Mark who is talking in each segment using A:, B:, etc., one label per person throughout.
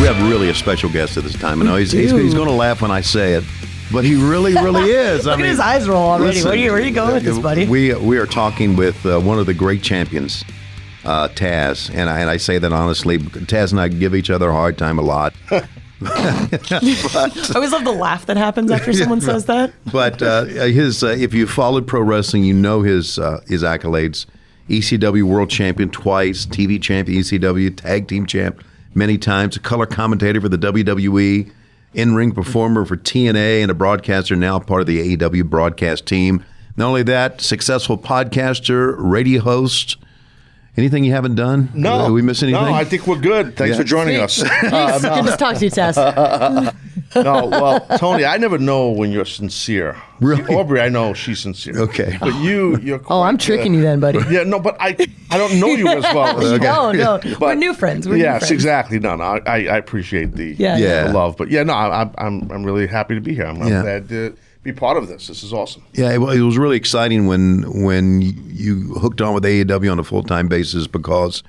A: We have really a special guest at this time. I know he's going to laugh when I say it, but he really is.
B: Look at his eyes roll already.
A: Listen,
B: where are you going with this, buddy?
A: We are talking with one of the great champions, Taz, and I say that honestly. Taz and I give each other a hard time a lot.
B: I always love the laugh that happens after someone says that.
A: But if you followed pro wrestling, you know his accolades. ECW World Champion twice, TV Champion, ECW Tag Team Champ many times, a color commentator for the WWE, in-ring performer for TNA, and a broadcaster now part of the AEW broadcast team. Not only that, successful podcaster, radio host. Anything you haven't done?
C: No.
A: Did we miss anything?
C: No, I think we're good. Thanks for joining us.
B: Good to talk to you, Tess.
C: No, well, Tony, I never know when you're sincere.
A: Really?
C: Aubrey, I know she's sincere.
A: Okay.
C: But you're
B: Oh, I'm tricking you then, buddy.
C: Yeah, no, but I don't know you as well.
B: No.
C: But,
B: We're new friends.
C: Yes, exactly. No, I appreciate the love. But yeah, no, I'm really happy to be here. I'm glad to be part of this. This is awesome.
A: Yeah, it was really exciting when you hooked on with AEW on a full-time basis, because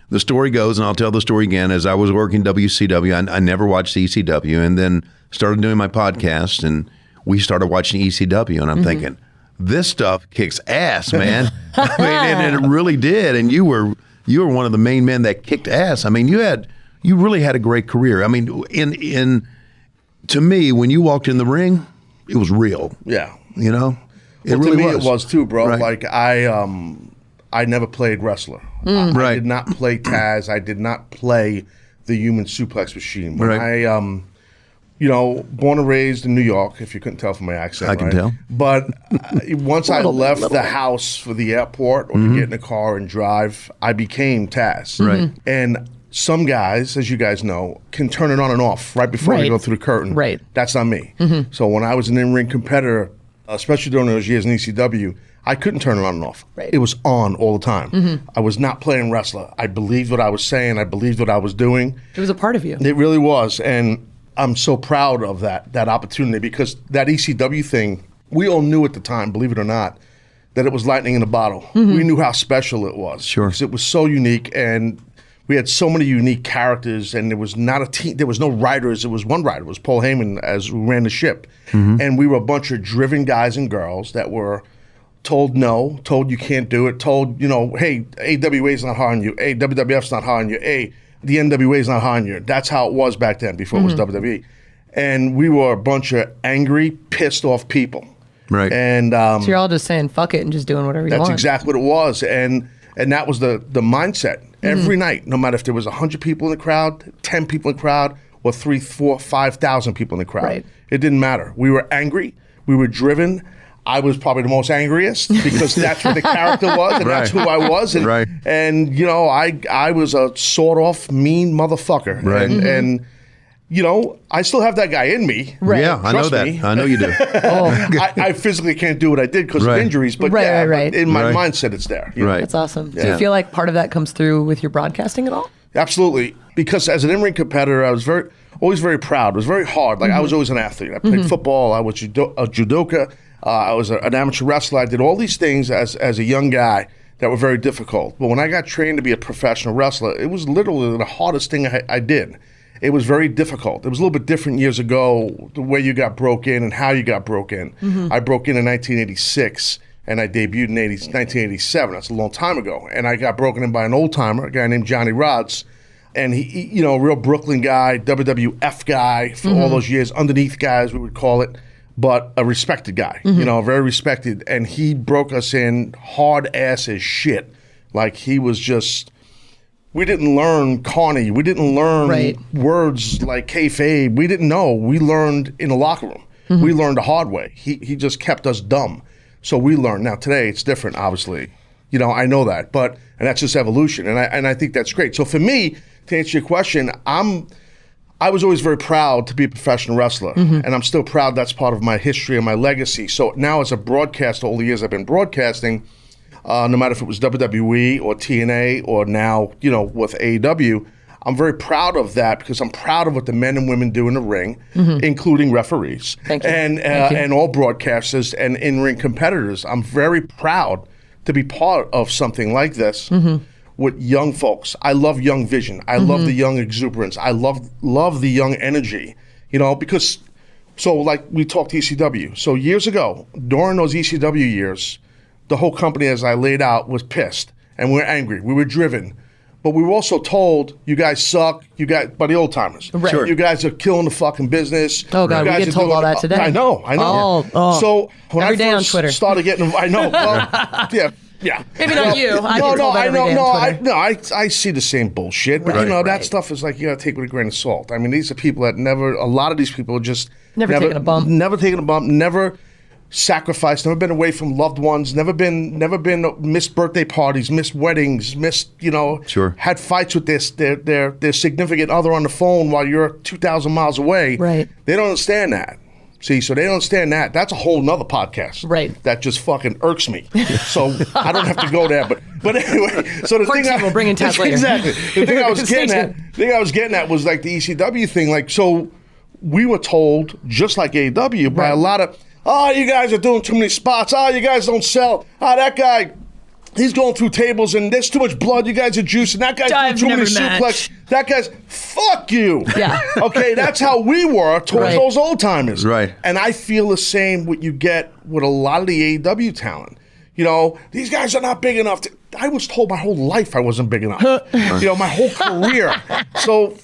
A: the story goes, and I'll tell the story again, as I was working WCW, I never watched ECW, and then started doing my podcast, and we started watching ECW, and I'm thinking, this stuff kicks ass, man. I mean, and it really did, and you were one of the main men that kicked ass. I mean, you really had a great career. I mean, to me, when you walked in the ring, it was real.
C: Yeah.
A: You know?
C: It really was. It was too, bro. Right. Like I never played wrestler. I did not play Taz. I did not play the Human Suplex Machine. When I born and raised in New York, if you couldn't tell from my accent.
A: I can tell.
C: But once I left the house for the airport or to get in a car and drive, I became Taz.
A: Right.
C: And some guys, as you guys know, can turn it on and off right before they go through the curtain.
B: Right.
C: That's not me. So when I was an in-ring competitor, especially during those years in ECW, I couldn't turn it on and off.
B: Right.
C: It was on all the time. I was not playing wrestler. I believed what I was saying. I believed what I was doing.
B: It was a part of you.
C: It really was. And I'm so proud of that opportunity, because that ECW thing, we all knew at the time, believe it or not, that it was lightning in a bottle. We knew how special it was.
A: Sure.
C: Because it was so unique, and we had so many unique characters, and there was not a team. There was no writers. It was one writer. It was Paul Heyman as who ran the ship. And we were a bunch of driven guys and girls that were told no, told you can't do it, told, hey, AWA's not hiring you. Hey, WWF's not hiring you. Hey, the NWA's not hiring you. That's how it was back then before it was WWE. And we were a bunch of angry, pissed off people.
A: Right.
C: And
B: So you're all just saying fuck it and just doing whatever you want.
C: that's exactly what it was. And that was the mindset. Every night, no matter if there was 100 people in the crowd, 10 people in the crowd, or 3, 4, 5,000 people in the crowd.
B: Right.
C: It didn't matter. We were angry. We were driven. I was probably the most angriest, because that's what the character was, and that's who I was. And, I was a sort-off mean motherfucker.
A: Right.
C: And I still have that guy in me.
B: Right.
A: Yeah, I know that. I know you do.
C: I physically can't do what I did because of injuries, but but in my mindset, it's there.
A: Right.
B: That's awesome.
C: Yeah.
B: Do you feel like part of that comes through with your broadcasting at all?
C: Absolutely. Because as an in-ring competitor, I was always very proud. It was very hard. Like I was always an athlete. I played football. I was a judoka. I was an amateur wrestler. I did all these things as a young guy that were very difficult. But when I got trained to be a professional wrestler, it was literally the hardest thing I did. It was very difficult. It was a little bit different years ago, the way you got broke in and how you got broke in. I broke in 1986, and I debuted in 1987. That's a long time ago. And I got broken in by an old-timer, a guy named Johnny Rhodes. And he a real Brooklyn guy, WWF guy for all those years, underneath guys, we would call it, but a respected guy, very respected. And he broke us in hard ass as shit. Like he was just... We didn't learn Carney. We didn't learn words like kayfabe. We didn't know. We learned in the locker room. We learned the hard way. He just kept us dumb. So we learned. Now today it's different, obviously. I know that, and that's just evolution. And I think that's great. So for me, to answer your question, I was always very proud to be a professional wrestler, and I'm still proud that's part of my history and my legacy. So now as a broadcaster, all the years I've been broadcasting, no matter if it was WWE or TNA or now, with AEW, I'm very proud of that because I'm proud of what the men and women do in the ring, including referees and all broadcasters and in-ring competitors. I'm very proud to be part of something like this with young folks. I love young vision. I love the young exuberance. I love the young energy, because, so like we talked ECW. So years ago, during those ECW years, the whole company, as I laid out, was pissed and we were angry. We were driven. But we were also told, you guys suck, by the old timers.
B: Right. Sure.
C: You guys are killing the fucking business.
B: Oh, God,
C: you
B: we
C: guys
B: get
C: are
B: told
C: doing-
B: all that today.
C: I know.
B: Oh.
C: So when
B: Every
C: I
B: day on
C: first
B: Twitter.
C: started getting, I know, well, yeah.
B: Maybe not you. I get told that every day on Twitter.
C: I see the same bullshit. But, that stuff is like, you got to take with a grain of salt. I mean, these are people that a lot of these people just
B: Never taken a bump.
C: Never taken a bump, never sacrificed, never been away from loved ones, never been missed birthday parties, missed weddings, missed,
A: Sure.
C: had fights with their significant other on the phone while you're 2,000 miles away.
B: Right.
C: They don't understand that. See, so they don't understand that. That's a whole nother podcast.
B: Right.
C: That just fucking irks me. So I don't have to go there. But anyway, so the thing
B: We'll bring in Taz later.
C: Exactly. The thing I was getting at was like the ECW thing. Like, so we were told, just like AEW, by a lot of, you guys are doing too many spots. You guys don't sell. That guy, he's going through tables and there's too much blood. You guys are juicing. That guy's doing too many suplex. That guy's, fuck you.
B: Yeah.
C: Okay, that's how we were towards
B: Right.
C: those old timers.
A: Right.
C: And I feel the same what you get with a lot of the AEW talent. These guys are not big enough. I was told my whole life I wasn't big enough. My whole career. So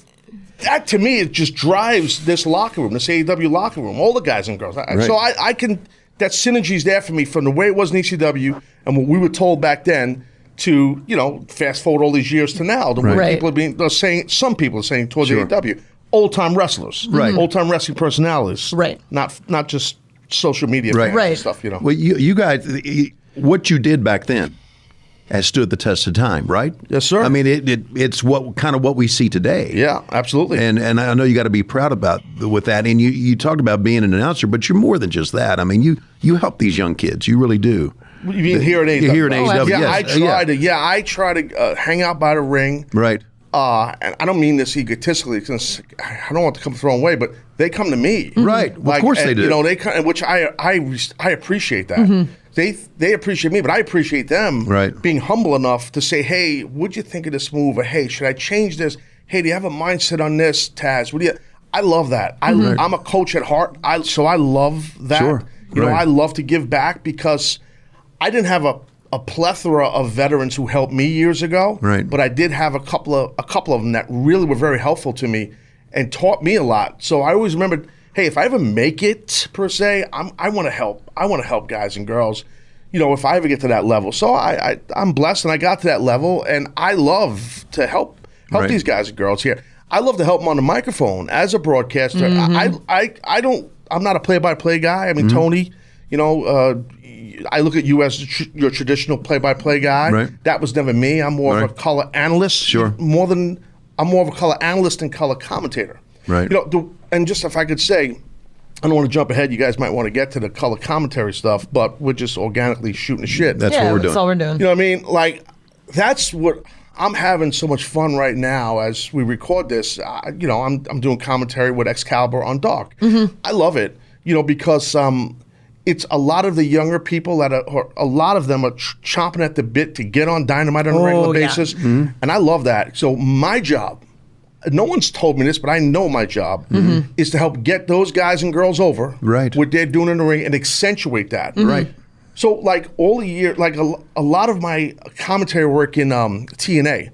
C: that to me, it just drives this locker room, this AEW locker room, all the guys and girls.
A: Right.
C: So I can, that synergy's there for me from the way it was in ECW and what we were told back then to, fast forward all these years to now. The way
B: Right.
C: people are saying, some people are saying towards
A: Sure.
C: AEW, old time wrestlers,
A: Right.
C: old time wrestling personalities,
B: Right.
C: Not just social media
A: Right.
C: fans
B: Right.
C: and stuff.
A: Well, you guys, what you did back then has stood the test of time, right?
C: Yes, sir.
A: I mean, it's what we see today.
C: Yeah, absolutely.
A: And I know you got to be proud with that. And you talked about being an announcer, but you're more than just that. I mean, you help these young kids. You really do.
C: You mean here at AEW?
A: Here at AEW,
C: Yeah, I
A: yes.
C: try to hang out by the ring.
A: Right.
C: And I don't mean this egotistically, because I don't want to come the wrong way, but they come to me.
A: Right. Well, of course they do.
C: They come, which I appreciate that. They appreciate me, but I appreciate them being humble enough to say, hey, what'd you think of this move? Or, hey, should I change this? Hey, do you have a mindset on this, Taz? I love that. I'm a coach at heart, so I love that.
A: Sure.
C: I love to give back because I didn't have a plethora of veterans who helped me years ago.
A: Right.
C: But I did have a couple of them that really were very helpful to me and taught me a lot. So I always remembered, hey, if I ever make it per se, I want to help. I want to help guys and girls, if I ever get to that level. So I'm blessed and I got to that level, and I love to help these guys and girls here. I love to help them on the microphone as a broadcaster. I'm not a play-by-play guy. I mean, Tony, I look at you as your traditional play-by-play guy.
A: Right.
C: That was never me. I'm more of a color analyst.
A: Sure.
C: I'm more of a color analyst and color commentator.
A: Right.
C: And just if I could say, I don't want to jump ahead. You guys might want to get to the color commentary stuff, but we're just organically shooting the shit.
A: That's what we're doing.
B: That's all we're doing.
C: You know what I mean? Like, that's what I'm having so much fun right now as we record this. I'm doing commentary with Excalibur on Dark. I love it, because it's a lot of the younger people that a lot of them are chomping at the bit to get on Dynamite on a regular basis. And I love that. So my job, no one's told me this, but I know my job is to help get those guys and girls over what they're doing in the ring and accentuate that.
A: Right.
C: So like all the year, like a lot of my commentary work in TNA,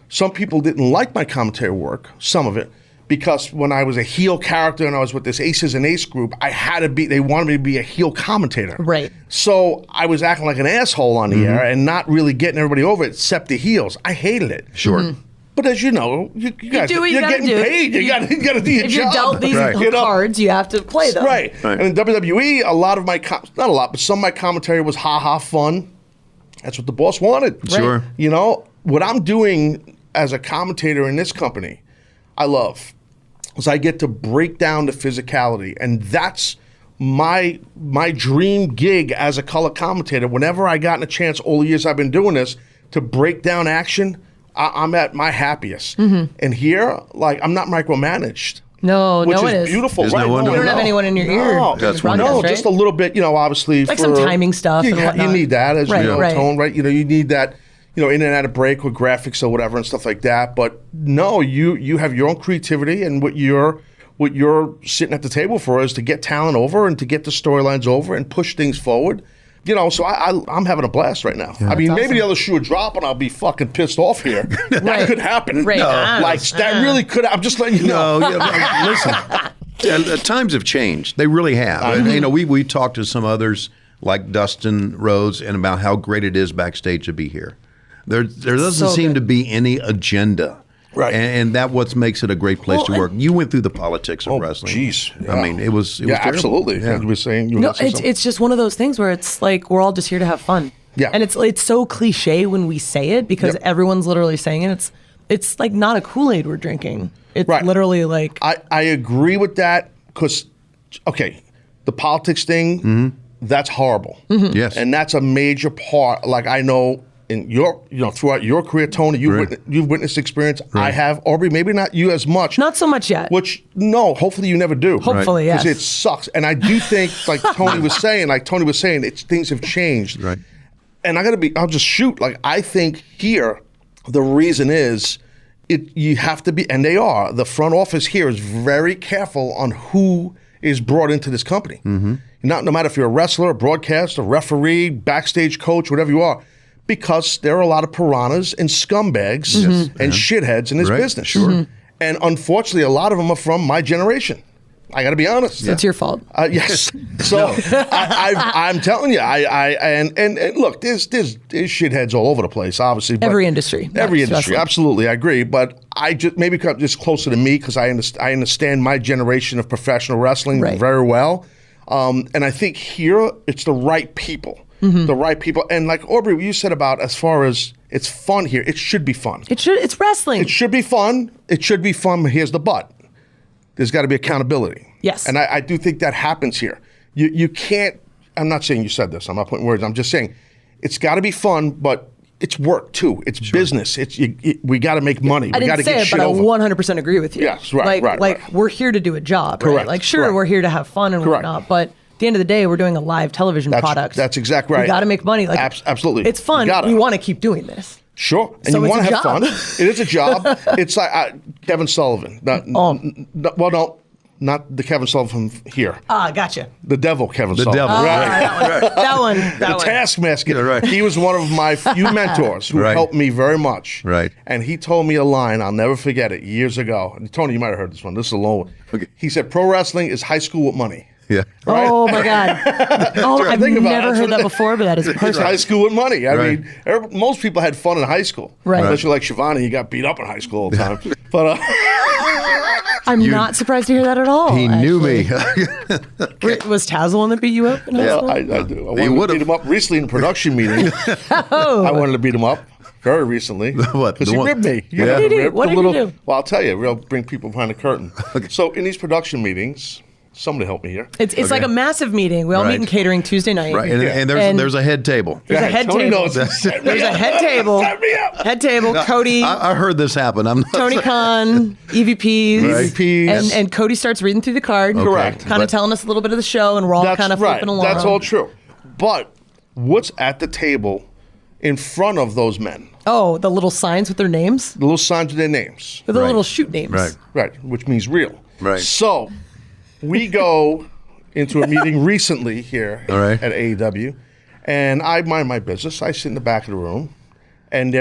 C: some people didn't like my commentary work, some of it, because when I was a heel character and I was with this Aces and Ace group, they wanted me to be a heel commentator.
B: Right.
C: So I was acting like an asshole on the air and not really getting everybody over except the heels. I hated it.
A: Sure.
C: But as you know, you guys,
B: do what you
C: you're
B: gotta
C: getting
B: do.
C: paid. You got to do your
B: If
C: job.
B: you're dealt these
A: Right.
B: cards, you have to play them.
C: Right. And in WWE, a lot of my, not a lot, but some of my commentary was ha-ha fun. That's what the boss wanted.
A: Sure.
C: What I'm doing as a commentator in this company, I love, is I get to break down the physicality. And that's my dream gig as a color commentator. Whenever I gotten a chance all the years I've been doing this to break down action, I'm at my happiest. And here, I'm not micromanaged.
B: No,
C: which
B: no,
C: is
B: it is.
C: beautiful.
A: Isn't that
C: Right?
A: wonderful?
B: You don't have anyone in your ear.
C: No,
A: That's
C: no,
B: right?
C: just a little bit. Obviously,
B: Like some timing stuff and
C: You
B: whatnot.
C: need that, as
B: Right,
C: you know,
B: right.
C: tone. Right, you need that. in and out of break with graphics or whatever and stuff like that. But no, you have your own creativity, and what you're sitting at the table for is to get talent over and to get the storylines over and push things forward. So I'm having a blast right now. I mean, maybe the other shoe would drop and I'll be fucking pissed off here. That could happen.
B: Right.
C: That really could. I'm just letting you know.
A: Listen, times have changed. They really have. We talked to some others like Dustin Rhodes and about how great it is backstage to be here. There doesn't seem to be any agenda.
C: Right.
A: And that what makes it a great place to work. You went through the politics of wrestling.
C: Jeez. Yeah.
A: I mean, it was terrible.
C: Absolutely.
A: Yeah.
C: You were saying
B: it's just one of those things where it's like we're all just here to have fun.
C: Yeah.
B: And it's so cliche when we say it because everyone's literally saying it. It's like not a Kool-Aid we're drinking. It's literally like
C: I agree with that because the politics thing, that's horrible.
A: Yes.
C: And that's a major part. Like I know in your, throughout your career, Tony, you've witnessed experience.
A: Right.
C: I have. Aubrey, maybe not you as much.
B: not so much yet.
C: Which, no, hopefully you never do.
B: Hopefully, yes.
C: Because it sucks. And I do think, like Tony was saying, things have changed.
A: Right.
C: And I'll just shoot. Like, I think here, the reason is, you have to be, and they are, the front office here is very careful on who is brought into this company. No matter if you're a wrestler, a broadcaster, a referee, backstage coach, whatever you are, because there are a lot of piranhas and scumbags and shitheads in this business. Sure. And unfortunately, a lot of them are from my generation. I got to be honest.
B: It's your fault.
C: Yes. So I'm telling you, and look, there's shitheads all over the place, obviously. But
B: Every industry.
C: Absolutely, I agree. But I just maybe just closer to me because I understand my generation of professional wrestling very well. And I think here it's the right people. The right people. And like Aubrey, what you said about as far as it's fun here, it should be fun.
B: It's wrestling.
C: It should be fun. It should be fun. Here's the but. There's got to be accountability.
B: Yes.
C: And I do think that happens here. You can't, I'm not saying you said this, I'm not putting words, I'm just saying it's got to be fun, but it's work too. It's business. We got to make money. We got to get shit over.
B: I 100% agree with you.
C: Yes, right,
B: Like we're here to do a job,
C: Correct,
B: right? Like sure,
C: correct.
B: we're here to have fun and whatnot, but at the end of the day, we're doing a live television product.
C: That's exactly right.
B: We got to make money. Like
C: absolutely.
B: It's fun. We want to keep doing this.
C: Sure, and
B: So
C: you
B: it's
C: want
B: a
C: to have
B: job.
C: fun. It is a job. It's like Kevin Sullivan. Not the Kevin Sullivan here.
B: Gotcha.
C: The devil, Kevin Sullivan.
A: devil,
B: That one.
C: The Taskmaster.
A: Yeah, right.
C: He was one of my few mentors who helped me very much.
A: Right.
C: And he told me a line, I'll never forget it, years ago. And Tony, you might have heard this one. This is a long one.
A: Okay.
C: He said, pro wrestling is high school with money.
A: Yeah.
C: Right?
B: Oh my God. I've
C: think about
B: never
C: it.
B: heard that before, but that is
C: It's
B: perfect.
C: high school with money. I
A: Right.
C: mean, most people had fun in high school.
B: Right.
C: Unless you're like Shivani, you got beat up in high school all the time. But
B: I'm not surprised to hear that at all.
A: He knew me.
B: Was Taz the one that beat you up in high school?
C: I do. I wanted to
A: would've.
C: beat him up recently in a production meeting. I wanted to beat him up very recently.
A: What?
C: Because
A: The
C: he
A: one-
C: ribbed me.
A: Yeah. What
B: did he do?
C: Ribbed
B: What
C: a
B: did he do?
C: Well, I'll tell you. We'll bring people behind the curtain. So in these production meetings, somebody help me here.
B: It's like a massive meeting. We all meet in catering Tuesday night.
A: Right. And there's a head table.
B: There's a head
C: Tony
B: table.
C: knows.
B: There's a head table.
C: Set me up.
B: Head table. Cody.
A: I heard this happen. I'm not
B: Tony Khan, EVPs,
A: Right.
C: EVPs.
B: and Cody starts reading through the card,
C: Correct.
B: kind of telling us a little bit of the show, and we're all kind of flipping along.
C: That's all true. But what's at the table in front of those men?
B: Oh, the little signs with their names,
C: The little signs of their names.
B: with the little shoot names.
A: Right.
C: Right, which means real.
A: Right.
C: So we go into a meeting recently here
A: All right.
C: at AEW, and I mind my business. I sit in the back of the room, and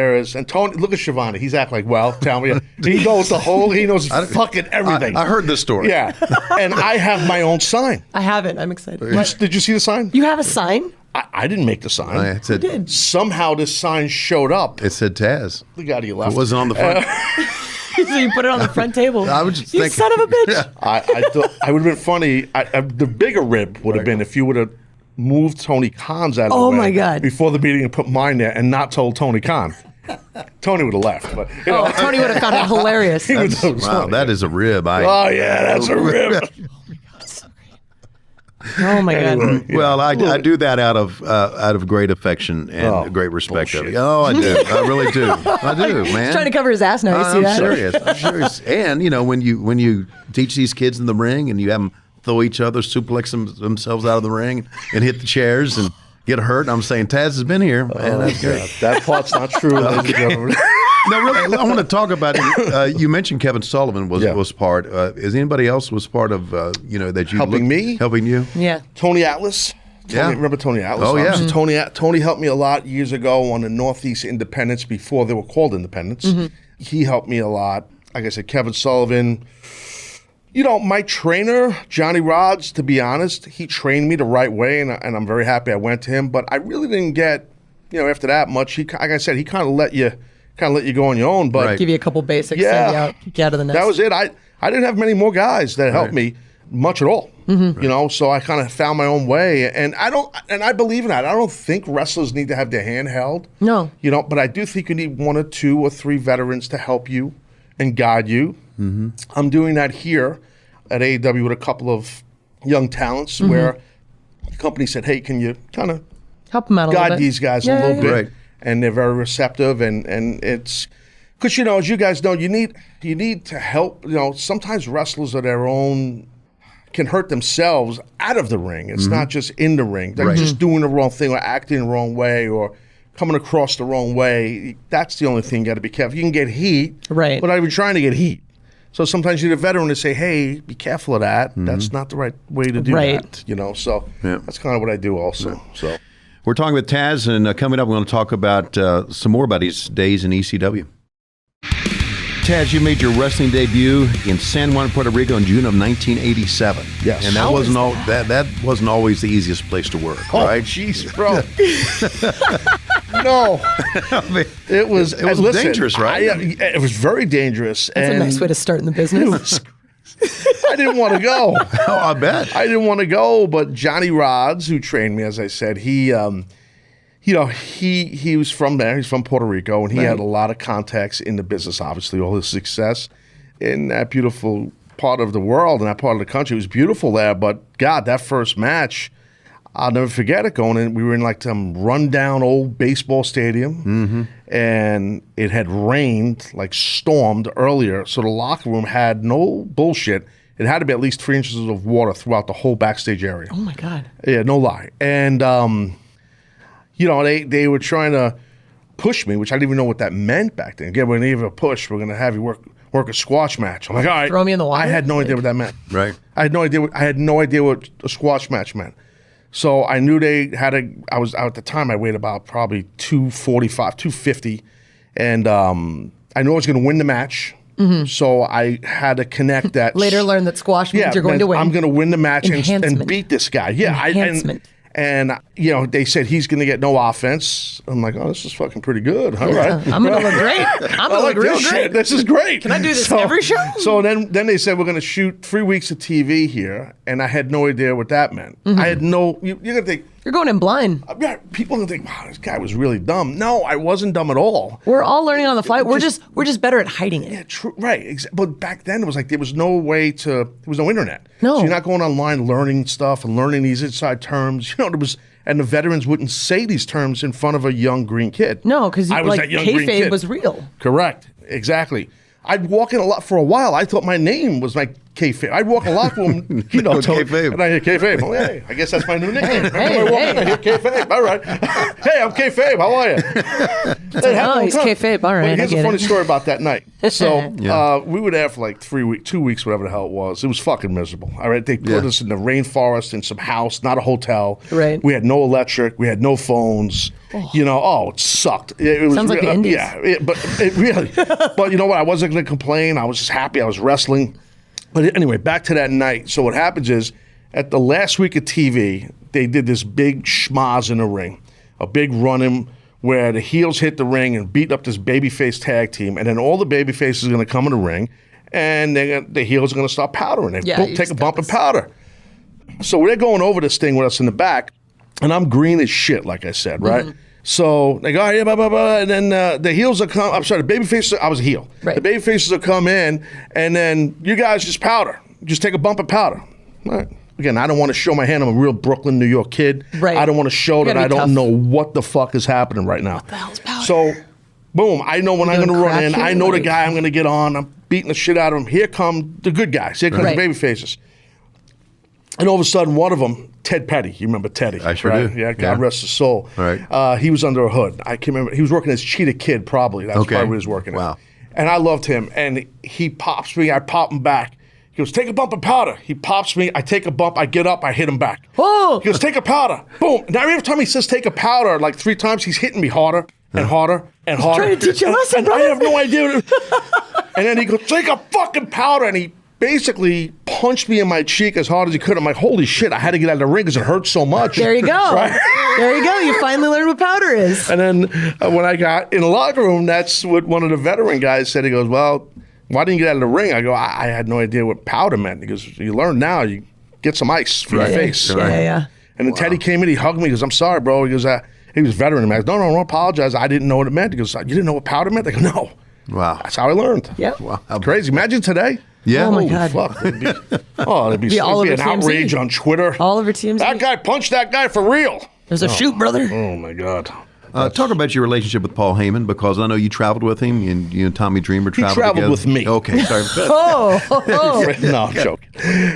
C: Tony, look at Shivani. He's acting like, well, tell me. He knows he knows fucking everything.
A: I heard this story.
C: Yeah. And I have my own sign.
B: I have it. I'm excited.
C: Did you see the sign?
B: You have a sign?
C: I didn't make the sign.
A: It said,
B: did.
C: Somehow this sign showed up.
A: It said Taz.
C: Look out of your left.
A: It wasn't on the front.
B: So you put it on the front table.
A: I was just
B: you
A: thinking.
B: son of a bitch.
C: I would have been funny. The bigger rib would have been if you would have moved Tony Khan's out of the way.
B: Oh, my God.
C: Before the meeting and put mine there and not told Tony Khan. Tony would have left. But,
B: Tony would have found it hilarious.
C: he would have
A: Wow, that is a rib.
C: Oh, yeah, that's a rib.
B: Oh my God.
A: Well, I do that out of great affection and great respect of
C: bullshit.
A: you. Oh, I do. I really do. I do, man.
B: He's trying to cover his ass now. You see
A: I'm
B: that?
A: serious. I'm serious. And when you teach these kids in the ring and you have them throw each other, suplex themselves out of the ring and hit the chairs and get hurt. I'm saying Taz has been here. Man, that's good.
C: That part's not true, ladies and gentlemen.
A: No, really, I want to talk about it. You mentioned Kevin Sullivan was part. Is anybody else was part of, that you helping you?
B: Yeah.
C: Tony Atlas. Remember Tony Atlas?
A: Oh, yeah.
C: Tony helped me a lot years ago on the Northeast Independents before they were called Independents. He helped me a lot. Like I said, Kevin Sullivan. My trainer, Johnny Rods, to be honest, he trained me the right way, and I'm very happy I went to him. But I really didn't get, after that much. Like I said, he kind of let you go on your own. But
B: give you a couple basics, send you out, kick you out of the nest.
C: That was it. I didn't have many more guys that helped me much at all. So I kind of found my own way, and I believe in that. I don't think wrestlers need to have their hand held.
B: No.
C: But I do think you need 1 or 2 or 3 veterans to help you and guide you. I'm doing that here at AEW with a couple of young talents where the company said, hey, can you kind of
B: help them out a little bit?
C: Guide these guys a little bit. Right. And they're very receptive, and it's because, as you guys know, you need to help. Sometimes wrestlers of their own can hurt themselves out of the ring. It's not just in the ring. They're just doing the wrong thing or acting the wrong way or coming across the wrong way. That's the only thing you got to be careful. You can get heat,
B: right?
C: But not even trying to get heat. So sometimes you need a veteran to say, hey, be careful of that. That's not the right way to do that. So that's kind of what I do also. Yeah. So
A: we're talking with Taz, and coming up, we're going to talk about some more about his days in ECW. Taz, you made your wrestling debut in San Juan, Puerto Rico in June of 1987.
C: Yes.
A: And that wasn't always the easiest place to work, right?
C: Jeez, bro. No. It was
A: dangerous, right?
C: It was very dangerous.
B: That's a nice way to start in the business.
C: I didn't want to go.
A: Oh, I bet.
C: I didn't want to go, but Johnny Rods, who trained me, as I said, he was from there. He's from Puerto Rico, and he had a lot of contacts in the business, obviously, all his success in that beautiful part of the world and that part of the country. It was beautiful there, but God, that first match, I'll never forget it. Going in, we were in like some rundown old baseball stadium, and it had rained, like stormed earlier, so the locker room had no bullshit. It had to be at least 3 inches of water throughout the whole backstage area.
B: Oh my God.
C: Yeah, no lie. And they were trying to push me, which I didn't even know what that meant back then. Again, we're going to give a push. We're going to have you work a squash match. I'm like, all right.
B: Throw me in the water?
C: I had no idea what that meant.
A: Right.
C: I had no idea what a squash match meant. So I knew they had at the time I weighed about probably 245, 250. And I knew I was going to win the match. So I had to connect that.
B: Later learn that squash means you're going to win.
C: I'm going to win the match and beat this guy. Yeah.
B: Enhancement.
C: And they said he's going to get no offense. I'm like, oh, this is fucking pretty good. All right.
B: I'm going to look great. I'm going to look real great.
C: Shit. This is great.
B: Can I do this every show?
C: So then they said, we're going to shoot 3 weeks of TV here. And I had no idea what that meant. I had you're going to think.
B: You're going in blind.
C: People are going to think, wow, this guy was really dumb. No, I wasn't dumb at all.
B: We're all learning on the fly. We're just better at hiding it.
C: Yeah, true. Right. But back then it was like there was no way there was no internet.
B: No.
C: So you're not going online learning stuff and learning these inside terms. And the veterans wouldn't say these terms in front of a young green kid.
B: No, because kayfabe was real.
C: Correct. Exactly. I'd walk in a lot for a while. I thought my name was like kayfabe. I'd walk a lot for him,
A: kayfabe.
C: And I hear kayfabe. Oh, hey, I guess that's my new nickname. I hear kayfabe. All right. Hey, I'm kayfabe. How are you?
B: He's kayfabe. All right.
C: Well, here's a funny story about that night. So we were there for like 3 weeks, 2 weeks, whatever the hell it was. It was fucking miserable. All right. They put us in the rainforest in some house, not a hotel.
B: Right.
C: We had no electric. We had no phones. It sucked. It was
B: sounds like the Indies.
C: But it really. But you know what? I wasn't going to complain. I was just happy. I was wrestling. But anyway, back to that night. So what happens is, at the last week of TV, they did this big schmoz in the ring, a big run-in where the heels hit the ring and beat up this babyface tag team, and then all the babyfaces are going to come in the ring, and the heels are going to start powdering. They take a bump and powder. So they're going over this thing with us in the back, and I'm green as shit, like I said, right? So they go, yeah, blah, blah, blah, and then the heels will come. I'm sorry, the babyfaces, I was a heel.
B: Right.
C: The babyfaces will come in, and then you guys just powder. Just take a bump and powder. All right. Again, I don't want to show my hand. I'm a real Brooklyn, New York kid.
B: Right.
C: I don't want to show that I don't know what the fuck is happening right now.
B: What the hell's powder?
C: So, boom, I know when I'm going to run in. I know the guy I'm going to get on. I'm beating the shit out of him. Here come the good guys. Here comes the babyfaces. And all of a sudden, one of them, Ted Petty, you remember Teddy?
A: I sure
C: right?
A: do.
C: Yeah, God rest his soul.
A: Right.
C: He was under a hood. I can remember. He was working as Cheetah Kid, probably. That's probably what he was working
A: Wow.
C: at. And I loved him. And he pops me. I pop him back. He goes, take a bump of powder. He pops me. I take a bump. I get up. I hit him back.
B: Oh!
C: He goes, take a powder. Boom. Now every time he says take a powder, like 3 times, he's hitting me harder and harder and harder.
B: Trying to teach you a lesson,
C: and
B: brother.
C: I have no idea. And then he goes, take a fucking powder. And he basically punched me in my cheek as hard as he could. I'm like, holy shit, I had to get out of the ring because it hurt so much.
B: There you go.
C: Right?
B: There you go. You finally learned what powder is.
C: And then when I got in the locker room, that's what one of the veteran guys said. He goes, well, why didn't you get out of the ring? I go, I had no idea what powder meant. He goes, you learn now, you get some ice for your face.
B: Yeah.
C: And then Teddy came in, he hugged me, he goes, I'm sorry, bro. He goes, he was a veteran. I goes, no, don't apologize. I didn't know what it meant. He goes, you didn't know what powder meant? I go, no.
A: Wow.
C: That's how I learned.
B: Yeah.
A: Wow.
C: Crazy. Imagine today.
A: Yeah.
B: Oh my
C: Holy
B: God.
C: fuck. There'd be
B: all over
C: an
B: TMZ.
C: outrage on Twitter.
B: All over TMZ.
C: That guy punched that guy for real.
B: There's a shoot, brother.
C: Oh, my God.
A: Talk about your relationship with Paul Heyman, because I know you traveled with him, and you and Tommy Dreamer traveled
C: traveled
A: together.
C: with me.
A: Okay, sorry.
C: No, I'm joking.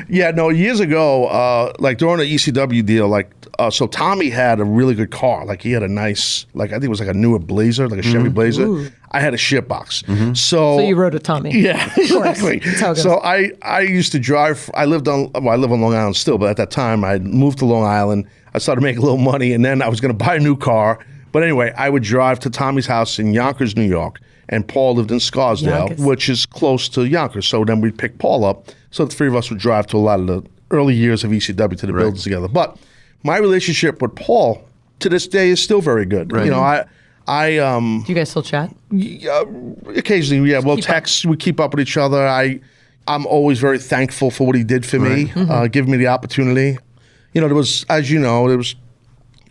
C: Yeah, no, years ago, like during the ECW deal, so Tommy had a really good car. Like he had a nice, I think it was like a newer Blazer, like a Chevy Blazer.
B: Ooh.
C: I had a shitbox.
B: So you rode with Tommy.
C: Yeah, exactly.
B: That's how it goes.
C: So I used to drive. I live on Long Island still, but at that time I moved to Long Island. I started making a little money, and then I was going to buy a new car. But anyway, I would drive to Tommy's house in Yonkers, New York, and Paul lived in Scarsdale, which is close to Yonkers. So then we'd pick Paul up. So the 3 of us would drive to a lot of the early years of ECW to the buildings together. But my relationship with Paul to this day is still very good.
A: Right.
C: You know,
B: Do you guys still chat?
C: occasionally, yeah, we'll text, we keep up with each other. I'm always very thankful for what he did for me, giving me the opportunity. You know, there was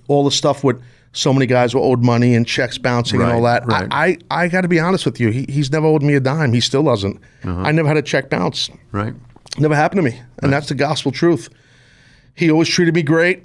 C: all the stuff with so many guys were owed money and checks bouncing and all that.
A: Right.
C: I got to be honest with you. He's never owed me a dime. He still doesn't. I never had a check bounce.
A: Right.
C: Never happened to me. And that's the gospel truth. He always treated me great.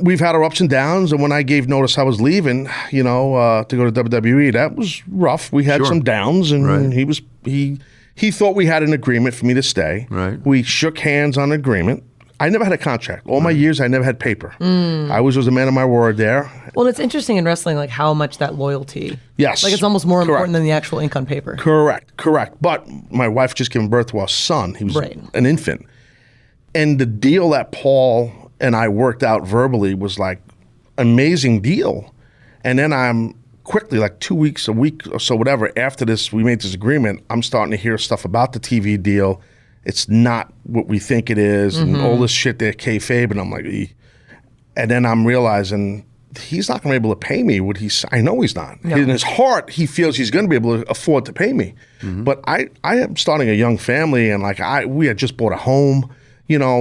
C: We've had our ups and downs. And when I gave notice I was leaving, to go to WWE, that was rough. We had some downs, and he thought we had an agreement for me to stay.
A: Right.
C: We shook hands on an agreement. I never had a contract. All my years, I never had paper. I always was a man of my word there.
B: Well, it's interesting in wrestling, like how much that loyalty.
C: Yes.
B: Like it's almost more important than the actual ink on paper.
C: Correct. But my wife just gave birth to our son. He was an infant. And the deal that Paul and I worked out verbally was like amazing deal. And then I'm quickly, like 2 weeks, a week or so, whatever, after this, we made this agreement, I'm starting to hear stuff about the TV deal. It's not what we think it is, and all this shit they're kayfabe, and I'm like, and then I'm realizing he's not going to be able to pay me what I know he's not. No. In his heart, he feels he's going to be able to afford to pay me. But I am starting a young family, and we had just bought a home,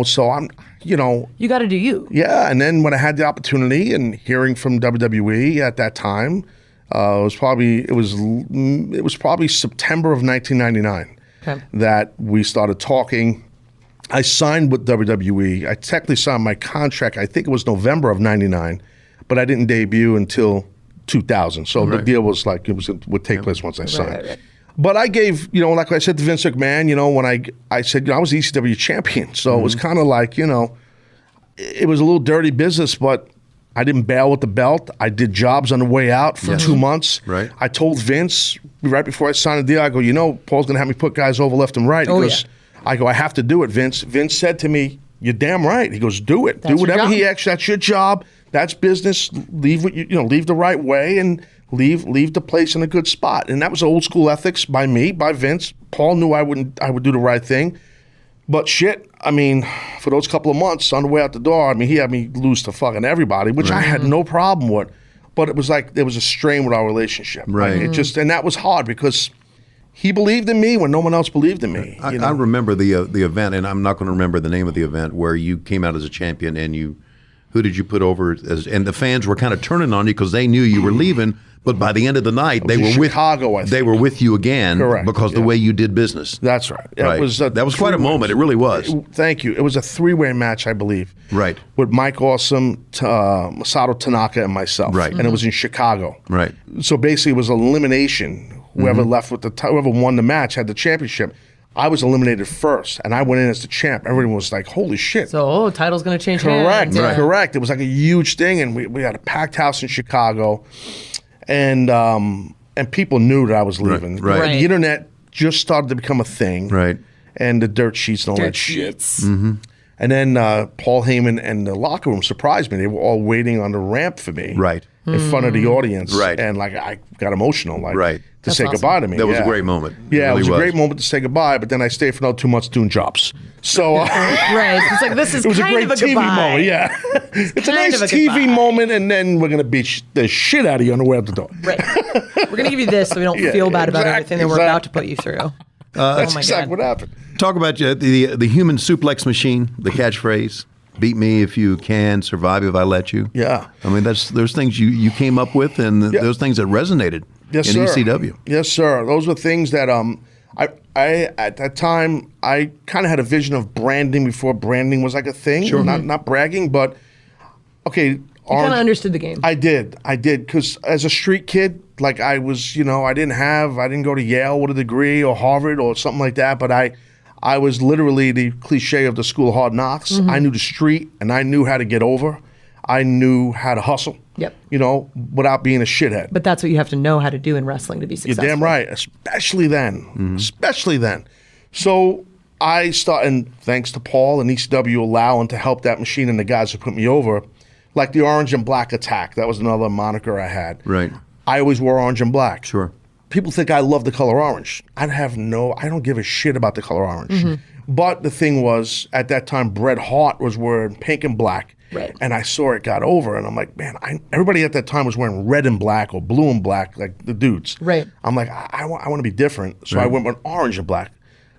C: so I'm, you got
B: to do you.
C: Yeah, and then when I had the opportunity and hearing from WWE at that time, it was probably September of 1999. Okay. That we started talking. I signed with WWE. I technically signed my contract, I think it was November of 99, but I didn't debut until 2000. So the deal was would take place once I signed. Right. But I gave, like I said to Vince McMahon, when I said, I was the ECW champion. So it was kind of like, it was a little dirty business, but I didn't bail with the belt. I did jobs on the way out for 2 months.
A: Right.
C: I told Vince right before I signed the deal, I go, Paul's going to have me put guys over left and right. He goes, I go, I have to do it, Vince. Vince said to me, you're damn right. He goes, do it. Do whatever he asks. That's your job. That's business. Leave what leave the right way and leave the place in a good spot. And that was old school ethics by me, by Vince. Paul knew I would do the right thing. But shit, for those couple of months on the way out the door, he had me lose to fucking everybody, which I had no problem with. But it was like there was a strain with our relationship.
A: Right.
C: And that was hard because he believed in me when no one else believed in me.
A: I remember the event, and I'm not going to remember the name of the event, where you came out as a champion, and who did you put over and the fans were kind of turning on you because they knew you were leaving. But by the end of the night, they were
C: Chicago, I think.
A: They were with you again.
C: Correct.
A: Because the way you did business.
C: That's right.
A: That was quite a moment. It really was.
C: Thank you. It was a 3-way match, I believe.
A: Right.
C: With Mike Awesome, Masato Tanaka, and myself.
A: Right.
C: And it was in Chicago.
A: Right.
C: So basically, it was elimination. Whoever left with whoever won the match had the championship. I was eliminated first, and I went in as the champ. Everyone was like, holy shit.
B: So, title's going to change
C: Correct,
B: hands.
C: correct. It was like a huge thing, and we had a packed house in Chicago, and people knew that I was leaving.
A: Right.
C: The internet just started to become a thing.
A: Right.
C: And the dirt sheets and all that shit.
B: Mm-hmm.
C: And then Paul Heyman and the locker room surprised me. They were all waiting on the ramp for me.
A: Right.
C: In front of the audience.
A: Right.
C: And like I got emotional. Like
A: Right.
C: to say
B: awesome.
C: goodbye to me.
A: That was a great moment.
C: Yeah,
A: It
C: it was
A: really
C: a great moment to say goodbye, but then I stayed for another 2 months doing jobs. So
B: Right. It's like, this is
C: it was a
B: kind
C: great
B: of a
C: TV
B: goodbye.
C: moment, yeah. It's a
B: kind
C: nice
B: of a
C: TV
B: goodbye.
C: moment, and then we're going to beat the shit out of you on the way out the door.
B: Right. We're going to give you this so we don't
C: Yeah,
B: feel bad about
C: exactly,
B: everything that we're about to put you through.
C: That's
B: my
C: exactly
B: God.
C: what happened.
A: Talk about the Human Suplex Machine, the catchphrase. Beat me if you can, survive if I let you.
C: Yeah.
A: I mean, there's things you came up with, and those things that resonated
C: Yes,
A: in
C: sir.
A: ECW.
C: Yes, sir. Those were things that I at that time I kind of had a vision of branding before branding was like a thing. Sure. Not bragging, but okay.
B: You kind of understood the game.
C: I did, because as a street kid, like I was, I didn't go to Yale with a degree or Harvard or something like that, but I was literally the cliche of the school of hard knocks. I knew the street, and I knew how to get over. I knew how to hustle.
B: Yep.
C: Without being a shithead.
B: But that's what you have to know how to do in wrestling to be successful.
C: You're damn right, especially then. Especially then. So I started, and thanks to Paul and ECW allowing to help that machine and the guys who put me over, like the Orange and Black Attack. That was another moniker I had.
A: Right.
C: I always wore orange and black.
A: Sure.
C: People think I love the color orange. I don't give a shit about the color orange. But the thing was, at that time, Bret Hart was wearing pink and black.
B: Right.
C: And I saw it got over, and I'm like, man, everybody at that time was wearing red and black or blue and black, like the dudes.
B: Right.
C: I'm like, I want to be different. So I went with orange and black.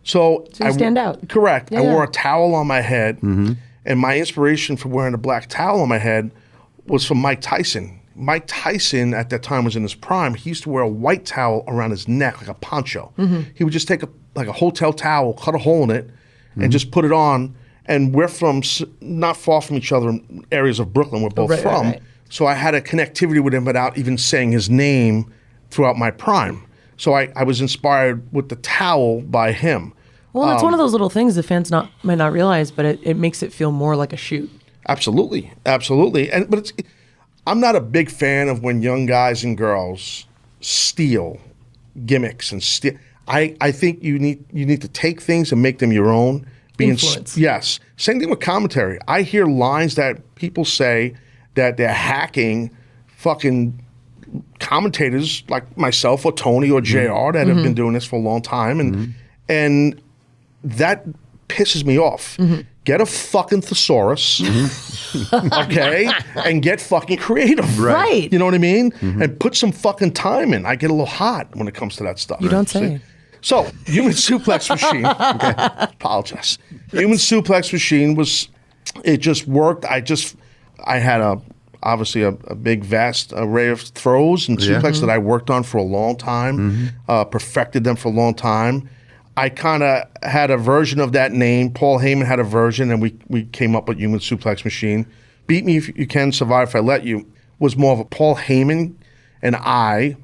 C: So
B: you stand out.
C: Correct.
B: Yeah,
C: I wore
B: yeah.
C: a towel on my head, and my inspiration for wearing a black towel on my head was from Mike Tyson. Mike Tyson at that time was in his prime. He used to wear a white towel around his neck, like a poncho. He would just take a hotel towel, cut a hole in it, and just put it on. And we're from not far from each other in areas of Brooklyn we're both from.
B: Right.
C: So I had a connectivity with him without even saying his name throughout my prime. So I was inspired with the towel by him.
B: Well, it's one of those little things the fans might not realize, but it makes it feel more like a shoot.
C: Absolutely. But I'm not a big fan of when young guys and girls steal gimmicks and steal. I think you need to take things and make them your own.
B: Influence.
C: Yes. Same thing with commentary. I hear lines that people say that they're hacking fucking commentators like myself or Tony or JR that have been doing this for a long time. And that pisses me off. Get a fucking thesaurus, okay, and get fucking creative.
B: Right.
C: You know what I mean? And put some fucking time in. I get a little hot when it comes to that stuff.
B: You don't say.
C: So, Human Suplex Machine. Apologize. Human Suplex Machine it just worked. I had obviously a big, vast array of throws and suplex that I worked on for a long time, perfected them for a long time. I kind of had a version of that name. Paul Heyman had a version, and we came up with Human Suplex Machine. Beat Me If You Can, Survive If I Let You was more of a Paul Heyman and I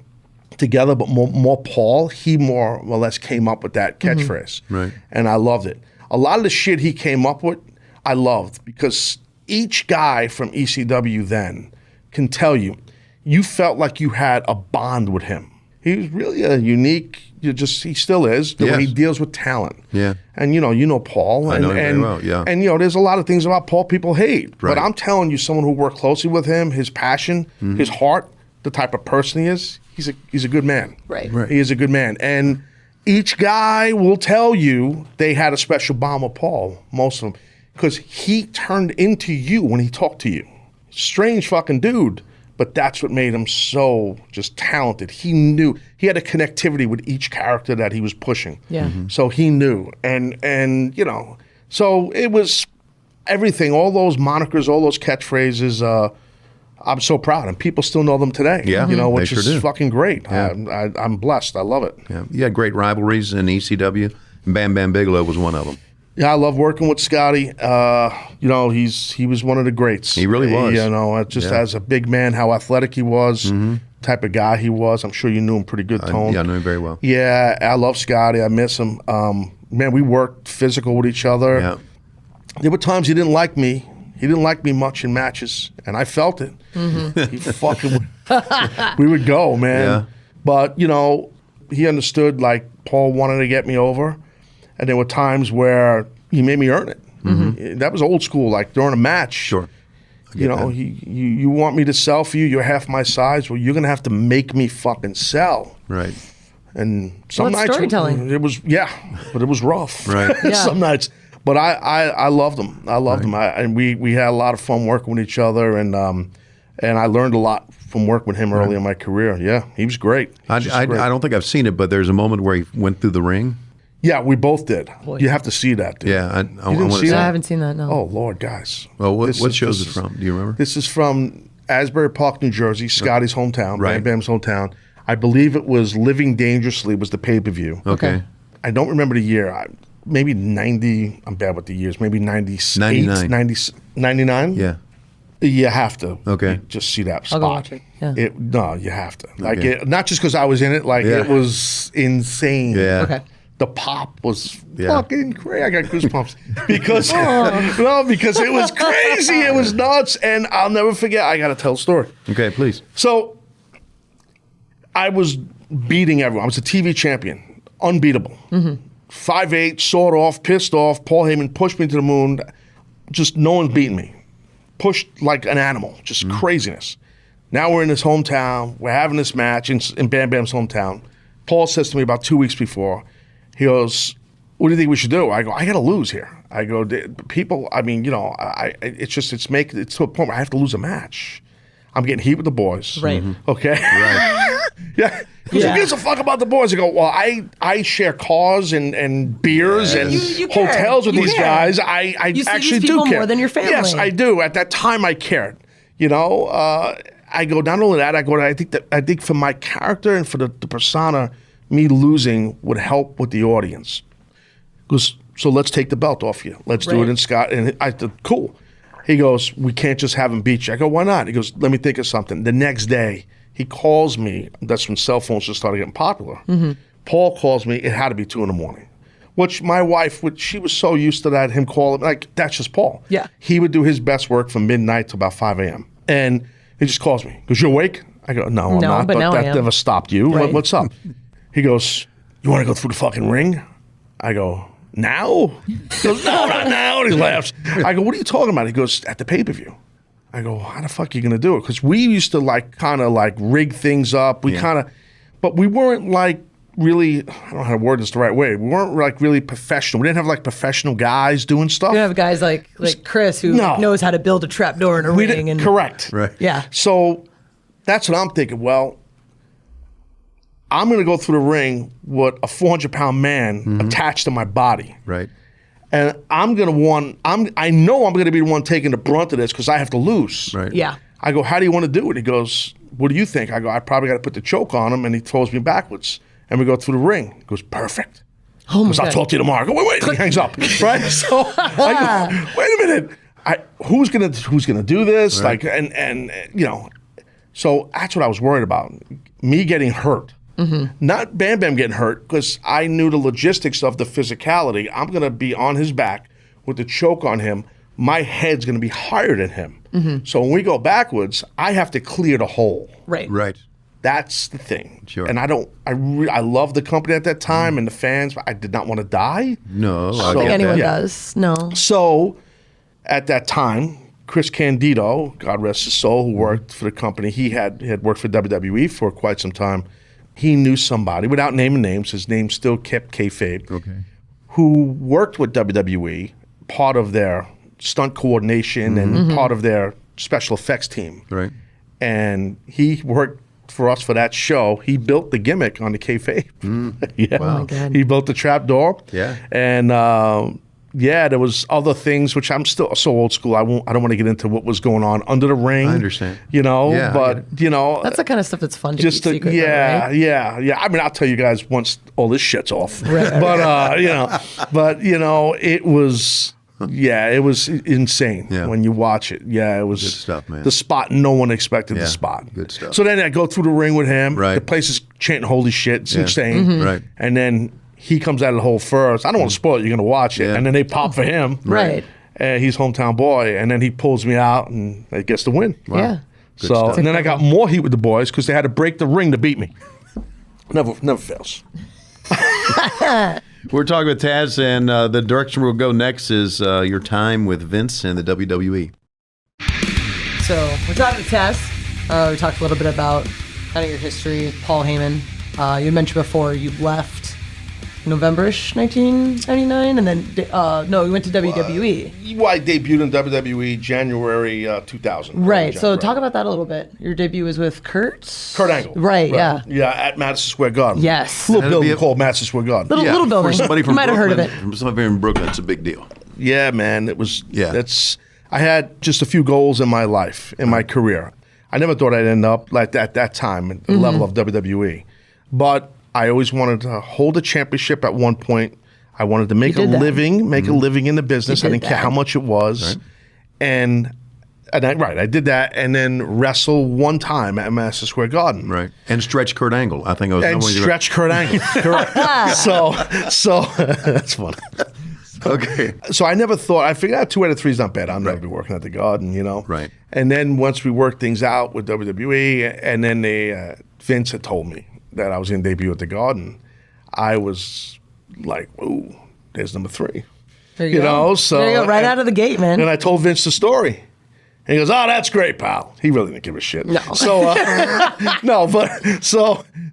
C: together, but more Paul. He more or less came up with that catchphrase.
A: Right.
C: And I loved it. A lot of the shit he came up with, I loved, because each guy from ECW then can tell you felt like you had a bond with him. He was really a unique, he still is, the way he deals with talent.
A: Yeah.
C: And you know Paul.
A: I know him very well, yeah.
C: And there's a lot of things about Paul people hate.
A: Right.
C: But I'm telling you, someone who worked closely with him, his passion, his heart, the type of person he is, he's a good man.
B: Right.
C: He is a good man. And each guy will tell you they had a special bond with Paul, most of them, because he turned into you when he talked to you. Strange fucking dude, but that's what made him so just talented. He knew, he had a connectivity with each character that he was pushing.
B: Yeah.
C: So he knew. And so it was everything, all those monikers, all those catchphrases, I'm so proud, and people still know them today.
A: Yeah,
C: which
A: they sure
C: is
A: do.
C: fucking great.
A: Yeah.
C: I'm blessed. I love it.
A: Yeah. You had great rivalries in ECW. Bam Bam Bigelow was one of them.
C: Yeah, I love working with Scotty. He was one of the greats.
A: He really was.
C: Just as a big man, how athletic he was, type of guy he was. I'm sure you knew him pretty good, Tone.
A: I knew him very well.
C: Yeah, I love Scotty. I miss him. man, we worked physical with each other.
A: Yeah.
C: There were times he didn't like me. He didn't like me much in matches, and I felt it. He fucking we would go, man.
A: Yeah.
C: But, you know, he understood, like, Paul wanted to get me over, and there were times where he made me earn it. That was old school, like during a match.
A: Sure.
C: You know, you want me to sell for you, you're half my size, well, you're going to have to make me fucking sell.
A: Right.
C: And some
B: Well, it's
C: nights
B: storytelling.
C: it was, but it was rough.
A: Right.
B: Yeah.
C: Some nights. But I loved him. I loved him. And we had a lot of fun working with each other, and I learned a lot from working with him early in my career. Yeah, he was great.
A: I don't think I've seen it, but there's a moment where he went through the ring.
C: Yeah, we both did.
B: Boy.
C: You have to see that, dude.
A: Yeah, I
C: didn't
A: want
C: see
A: to.
C: that?
B: I haven't seen that, no.
C: Oh, Lord, guys.
A: Well, what
C: This
A: show is
C: this
A: it from? Do you remember?
C: This is from Asbury Park, New Jersey, Scotty's hometown,
A: Right.
C: Bam Bam's hometown. I believe it was Living Dangerously was the pay-per-view.
A: Okay.
C: I don't remember the year. Maybe 90, I'm bad with the years, maybe 98, 99?
A: Yeah.
C: You have to.
A: Okay.
C: Just see that spot.
B: I'll go watch it. Yeah.
C: No, you have to. Like,
A: Okay.
C: not just because I was in it, like,
A: Yeah.
C: it was insane.
A: Yeah.
B: Okay.
C: The pop was
A: Yeah.
C: fucking crazy. I got goosebumps because because it was crazy. It was nuts, and I'll never forget. I got to tell a story.
A: Okay, please.
C: So I was beating everyone. I was a TV champion, unbeatable. 5'8", sawed off, pissed off. Paul Heyman pushed me to the moon. Just no one's beating me. Pushed like an animal. Just craziness. Now we're in his hometown. We're having this match in Bam Bam's hometown. Paul says to me about 2 weeks before, he goes, "What do you think we should do?" I go, "I got to lose here." I go, "People, I mean, you know, it's to a point where I have to lose a match. I'm getting heat with the boys."
B: Right.
C: Okay?
A: Right.
C: Yeah. Who gives a fuck about the boys? I go, well, I share cars and beers and
B: You care.
C: hotels with
B: You
C: these
B: care.
C: guys. I
B: You see
C: actually
B: these
C: do
B: people
C: care.
B: more than your family.
C: Yes, I do. At that time, I cared. You know, I go, not only that, I think for my character and for the persona, me losing would help with the audience. Goes, so let's take the belt off you. Let's do it
B: Right.
C: in Scott. And I said, cool. He goes, we can't just have him beat you. I go, why not? He goes, let me think of something. The next day, he calls me. That's when cell phones just started getting popular. Paul calls me. It had to be 2 a.m. Which my wife, she was so used to that, him calling, like, that's just Paul.
B: Yeah.
C: He would do his best work from midnight to about 5 a.m. And he just calls me. He goes, you awake? I go, no, I'm
B: No,
C: not.
B: but now I
C: that
B: am.
C: never stopped you.
B: Right.
C: What's up? He goes, you want to go through the fucking ring? I go, now? He goes, no, not now. And he laughs. I go, what are you talking about? He goes, at the pay-per-view. I go, how the fuck are you going to do it? Because we used to kind of rig things up. We but we weren't like really, I don't know how to word this the right way. We weren't like really professional. We didn't have like professional guys doing stuff.
B: You have guys like Chris who
C: No.
B: knows how to build a trap door in a
C: We
B: ring.
C: didn't,
B: And
C: correct.
A: Right.
B: Yeah.
C: So that's what I'm thinking. Well, I'm going to go through the ring with a 400-pound man attached to my body.
A: Right.
C: And I'm going to I know I'm going to be the one taking the brunt of this because I have to lose.
A: Right.
B: Yeah.
C: I go, how do you want to do it? He goes, what do you think? I go, I probably got to put the choke on him. And he throws me backwards. And we go through the ring. He goes, perfect.
B: Oh my
C: I'll
B: God.
C: talk to you tomorrow. I go, wait. He hangs up. Right? So I go, wait a minute. Who's gonna do this?
A: Right.
C: Like, and you know, so that's what I was worried about. Me getting hurt. Not Bam Bam getting hurt, because I knew the logistics of the physicality. I'm gonna be on his back with the choke on him. My head's gonna be higher than him. So when we go backwards, I have to clear the hole.
B: Right.
A: Right.
C: That's the thing.
A: Sure.
C: And I loved the company at that time and the fans, but I did not want to die.
A: No,
B: I
A: I
B: don't think
A: get
B: anyone
A: that.
B: does. No.
C: So at that time, Chris Candido, God rest his soul, who worked for the company, he had worked for WWE for quite some time. He knew somebody, without naming names, his name still kept kayfabe,
A: Okay.
C: who worked with WWE, part of their stunt coordination and part of their special effects team.
A: Right.
C: And he worked for us for that show. He built the gimmick on the kayfabe. Yeah.
A: Wow. Oh my
B: God.
C: He built the trap door.
A: Yeah.
C: And there was other things which I'm still so old school. I don't want to get into what was going on under the ring.
A: I understand.
C: You know,
A: Yeah, I
C: but
A: get
C: you know,
B: That's the kind of stuff that's fun to
C: just
B: keep secret. Though, right?
C: yeah. I mean, I'll tell you guys once all this shit's off. But it was. Yeah, it was insane when you watch it. Yeah, it was
A: Good stuff, man.
C: The spot no one expected
A: Yeah,
C: the spot.
A: good stuff.
C: So then I go through the ring with him.
A: Right.
C: The place is chanting holy shit. It's insane.
A: Right.
C: And then he comes out of the hole first. I don't want to spoil it. You're going to watch it. And then they pop for him.
B: Right.
C: And he's hometown boy. And then he pulls me out and he gets the win.
B: Wow. Yeah.
C: So, and then I got more heat with the boys because they had to break the ring to beat me. Never fails.
A: We're talking with Taz, and the direction we'll go next is your time with Vince and the WWE.
B: So we're talking to Taz. We talked a little bit about kind of your history, Paul Heyman. You mentioned before you left November-ish 1999, and then you went to WWE.
C: I debuted in WWE January 2000.
B: Right. So talk about that a little bit. Your debut was with Kurt
C: Angle.
B: Right. Yeah.
C: Yeah, at Madison Square Garden.
B: Yes.
C: Little building called Madison Square Garden.
B: Little building.
A: For somebody from
B: you might have heard of it.
A: From somebody in Brooklyn, it's a big deal.
C: Yeah, man. It was.
A: Yeah.
C: I had just a few goals in my life, in my career. I never thought I'd end up like that time at the level of WWE, but I always wanted to hold a championship at one point. I wanted to make a living in the business. I didn't care how much it was. Right. And I did that, and then wrestle one time at Madison Square Garden.
A: Right. And stretch Kurt Angle. I think I was.
C: And stretch Kurt Angle. Correct. So that's funny.
A: Okay.
C: So I never thought, I figured 2 out of 3 is not bad. I'll never be working at the Garden, you know?
A: Right.
C: And then once we worked things out with WWE, and then Vince had told me that I was going to debut at the Garden, I was like, ooh, there's number 3.
B: There you go.
C: So
B: there you go, right out of the gate, man.
C: And I told Vince the story. And he goes, oh, that's great, pal. He really didn't give a shit.
B: No.
C: So,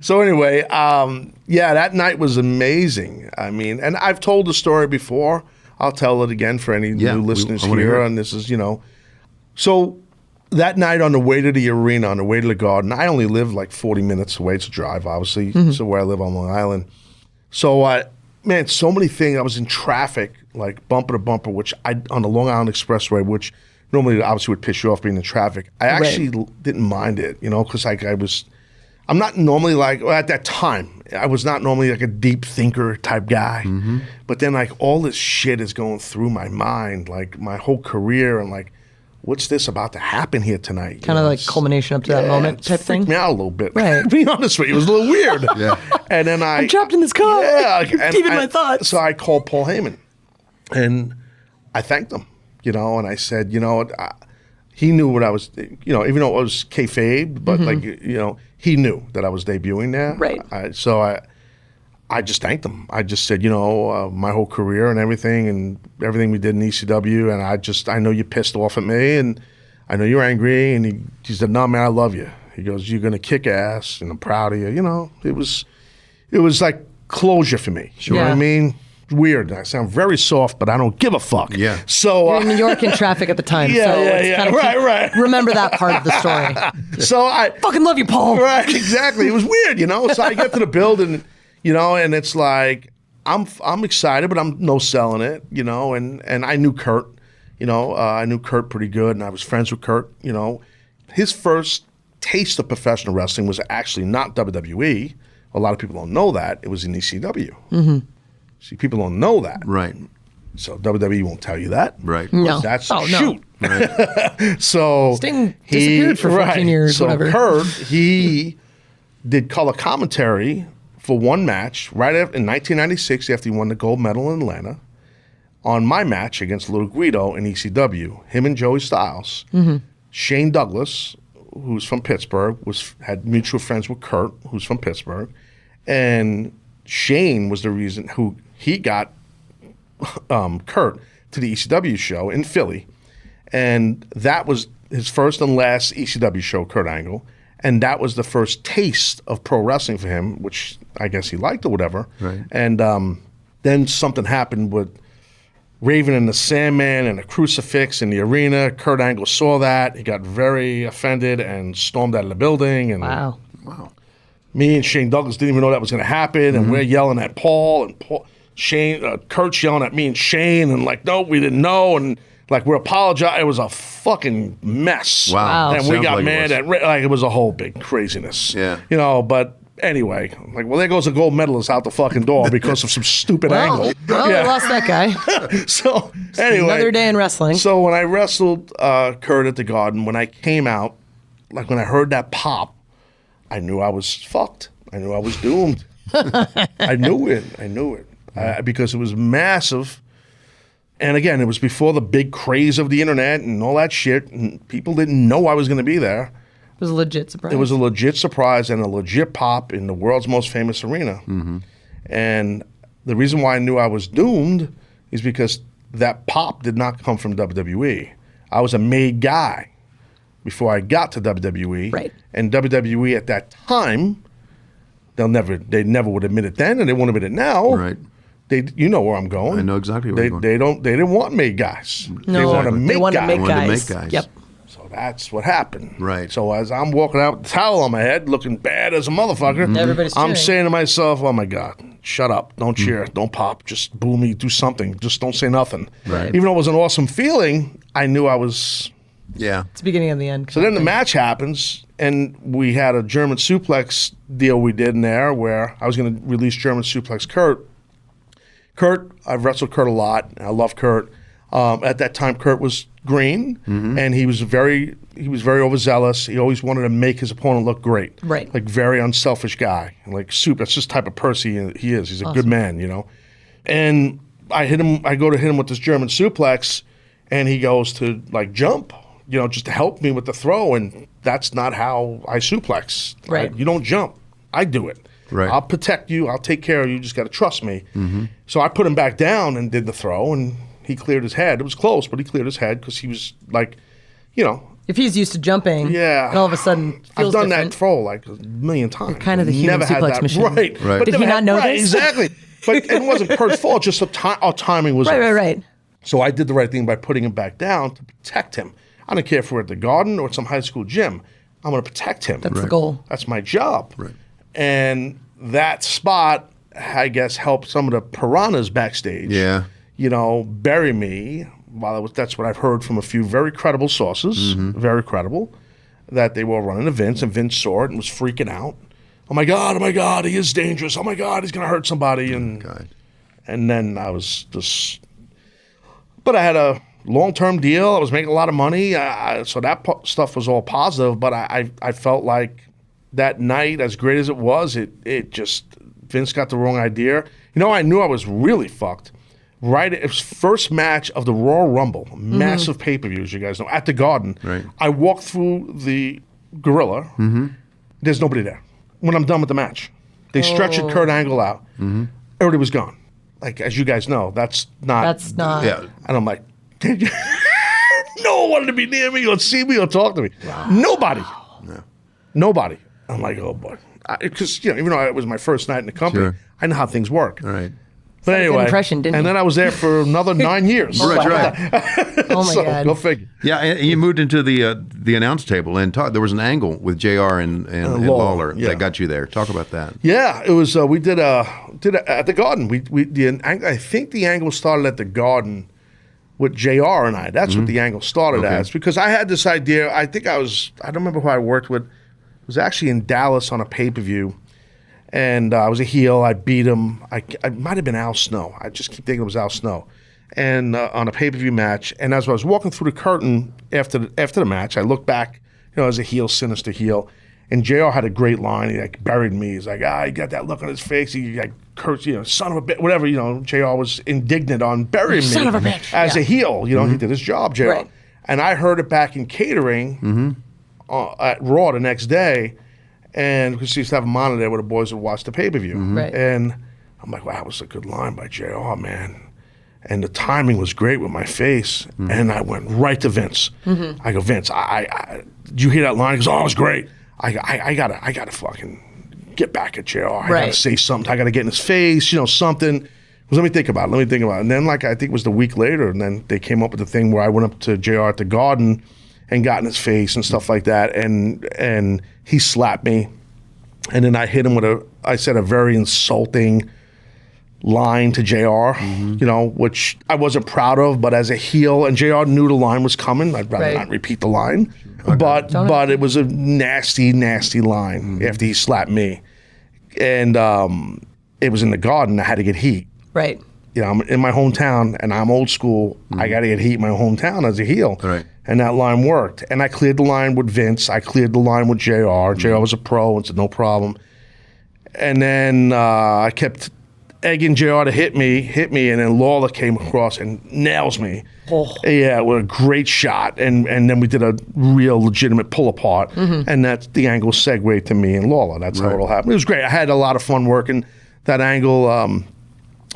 C: so anyway, that night was amazing. I mean, and I've told the story before. I'll tell it again for any new listeners here. And this is, so that night on the way to the arena, on the way to the Garden, I only live like 40 minutes away. It's a drive, obviously. So where I live on Long Island. So, man, so many things. I was in traffic, like bumper to bumper, on the Long Island Expressway, which normally obviously would piss you off being in traffic. I actually didn't mind it, because I'm not normally at that time, I was not normally like a deep thinker type guy. But then like all this shit is going through my mind, like my whole career, and like, what's this about to happen here tonight?
B: Kind of like culmination up to that moment type thing?
C: Freaked me out a little bit.
B: Right.
C: To be honest with you, it was a little weird. And then I'm
B: trapped in this car.
C: Yeah.
B: Keeping my thoughts.
C: So I called Paul Heyman, and I thanked him. And I said, he knew what I was, even though it was kayfabe, but he knew that I was debuting there.
B: Right.
C: So I just thanked him. I just said, my whole career and everything we did in ECW, and I know you're pissed off at me, and I know you're angry. And he said, no, man, I love you. He goes, you're going to kick ass, and I'm proud of you. It was like closure for me. You know what I mean? Weird. I sound very soft, but I don't give a fuck.
A: Yeah.
B: So you're in New York in traffic at the time. Right. Remember that part of the story.
C: So I
B: fucking love you, Paul.
C: Right, exactly. It was weird, So I get to the building, and it's like I'm excited, but I'm no selling it, And I knew Kurt, I knew Kurt pretty good, and I was friends with Kurt. His first taste of professional wrestling was actually not WWE. A lot of people don't know that. It was in ECW. See, people don't know that.
A: Right.
C: So WWE won't tell you that.
A: Right.
B: No.
C: That's
B: shoot.
C: No. Right. So
B: Sting disappeared for 15 years,
C: so
B: whatever.
C: Kurt, he did color commentary for one match right after, in 1996 after he won the gold medal in Atlanta on my match against Little Guido in ECW. Him and Joey Styles. Shane Douglas, who's from Pittsburgh, had mutual friends with Kurt, who's from Pittsburgh, and Shane was the reason who he got Kurt to the ECW show in Philly, and that was his first and last ECW show, Kurt Angle, and that was the first taste of pro wrestling for him, which I guess he liked or whatever.
A: Right.
C: And then something happened with Raven and the Sandman and a crucifix in the arena. Kurt Angle saw that. He got very offended and stormed out of the building. And
B: Wow.
C: Me and Shane Douglas didn't even know that was going to happen, and we're yelling at Paul, and Kurt's yelling at me and Shane, and like, no, we didn't know, and like we're apologizing. It was a fucking mess.
A: Wow.
C: And we got mad at it was a whole big craziness.
A: Yeah.
C: But anyway, like, well, there goes a gold medalist out the fucking door because of some stupid angle.
B: Well, we lost that guy.
C: So anyway,
B: another day in wrestling.
C: So when I wrestled Kurt at the Garden, when I came out, like when I heard that pop, I knew I was fucked. I knew I was doomed. I knew it because it was massive. And again, it was before the big craze of the internet and all that shit, and people didn't know I was going to be there.
B: It was a legit surprise.
C: It was a legit surprise and a legit pop in the world's most famous arena.
A: Mm-hmm.
C: And the reason why I knew I was doomed is because that pop did not come from WWE. I was a made guy before I got to WWE.
B: Right.
C: And WWE at that time, they never would admit it then, and they won't admit it now.
A: Right.
C: You know where I'm going.
A: I know exactly where you're going.
C: They didn't want made guys.
B: No,
C: they want to make guys.
A: They wanted to make guys.
B: Yep.
C: So that's what happened.
A: Right.
C: So as I'm walking out with the towel on my head, looking bad as a motherfucker,
B: Everybody's
C: I'm
B: cheering.
C: saying to myself, oh my God, shut up. Don't cheer. Don't pop. Just boo me. Do something. Just don't say nothing.
A: Right.
C: Even though it was an awesome feeling, I knew I was...
A: Yeah.
B: It's the beginning of the end.
C: So then the match happens, and we had a German suplex deal we did in there where I was going to release German suplex Kurt. I've wrestled Kurt a lot. I love Kurt. At that time, Kurt was green, and he was very overzealous. He always wanted to make his opponent look great.
B: Right.
C: Like very unselfish guy. Like super. That's just the type of person he is. He's a good man, you know. And I go to hit him with this German suplex, and he goes to like jump, you know, just to help me with the throw. And that's not how I suplex.
B: Right.
C: You don't jump. I do it.
A: Right.
C: I'll protect you. I'll take care of you. You just got to trust me. So I put him back down and did the throw, and he cleared his head. It was close, but he cleared his head because he was like, you know.
B: If he's used to jumping,
C: Yeah.
B: and all of a sudden
C: I've
B: feels
C: done
B: different.
C: that throw like a million times.
B: kind of the Human
C: Never had
B: Suplex
C: that.
B: Machine.
C: Right.
A: Right.
C: But
B: Did he
C: never
B: not
C: had-
B: know
C: right,
B: this?
C: Exactly. But it wasn't Kurt's fault. Just our timing was off.
B: Right.
C: So I did the right thing by putting him back down to protect him. I don't care if we're at the Garden or at some high school gym. I'm going to protect him.
B: That's the goal.
C: That's my job.
A: Right.
C: And that spot, I guess, helped some of the piranhas backstage.
A: Yeah.
C: You know, bury me. That's what I've heard from a few very credible sources, very credible, that they were running to Vince, and Vince saw it and was freaking out. Oh my God, he is dangerous. Oh my God, he's going to hurt somebody. And then I was just, but I had a long-term deal. I was making a lot of money. So that stuff was all positive, but I felt like that night, as great as it was, it just, Vince got the wrong idea. You know, I knew I was really fucked. Right, it was first match of the Royal Rumble, massive pay-per-view, as you guys know, at the Garden.
A: Right.
C: I walked through the Gorilla. There's nobody there. When I'm done with the match, they stretched Kurt Angle out. Everybody was gone. Like, as you guys know, that's not.
A: Yeah.
C: And I'm like, no one wanted to be near me or see me or talk to me. Wow. Nobody.
A: Yeah.
C: Nobody. I'm like, oh boy, because you know, even though it was my first night in the company,
A: Sure.
C: I know how things work.
A: All right.
C: But
B: Had a good
C: anyway,
B: impression, didn't
C: and
B: you?
C: then I was there for another 9 years.
A: Right.
B: Oh my
C: So,
B: God.
C: go figure.
A: Yeah, and you moved into the announce table and there was an angle with JR and Lawler
C: yeah.
A: that got you there. Talk about that.
C: Yeah, it was. We did at the Garden. I think the angle started at the Garden with JR and I. That's what the angle started
A: Okay.
C: as, because I had this idea. I don't remember who I worked with. It was actually in Dallas on a pay-per-view. And I was a heel. I beat him. I might have been Al Snow. I just keep thinking it was Al Snow. And on a pay-per-view match. And as I was walking through the curtain after the match, I looked back, you know, as a heel, sinister heel. And JR had a great line. He like buried me. He's like, he got that look on his face. He like cursed, you know, son of a bitch, whatever. You know, JR was indignant on burying me.
B: Son of a bitch.
C: As a heel. You know, he did his job, JR.
B: Right.
C: And I heard it back in catering at Raw the next day. And because she used to have a monitor there where the boys would watch the pay-per-view.
B: Right.
C: And I'm like, wow, that was a good line by JR, man. And the timing was great with my face. And I went right to Vince. I go, Vince, did you hear that line? He goes, oh, it was great. I gotta fucking get back at JR. I gotta say something. I gotta get in his face, you know, something. Because let me think about it. And then, like, I think it was the week later, and then they came up with the thing where I went up to JR at the Garden and got in his face and stuff like that, and he slapped me, and then I hit him with a very insulting line to JR, you know, which I wasn't proud of, but as a heel, and JR knew the line was coming. I'd rather not repeat the line, but it was a nasty, nasty line after he slapped me, and it was in the Garden. I had to get heat.
B: Right.
C: You know, I'm in my hometown, and I'm old school. I got to get heat in my hometown as a heel.
A: Right.
C: And that line worked. And I cleared the line with Vince. I cleared the line with JR. JR was a pro and said, no problem. And then I kept egging JR to hit me, and then Lawler came across and nails me.
B: Oh.
C: Yeah, with a great shot, and then we did a real legitimate pull apart, and that's the angle segued to me and Lawler. That's how it all happened. It was great. I had a lot of fun working that angle.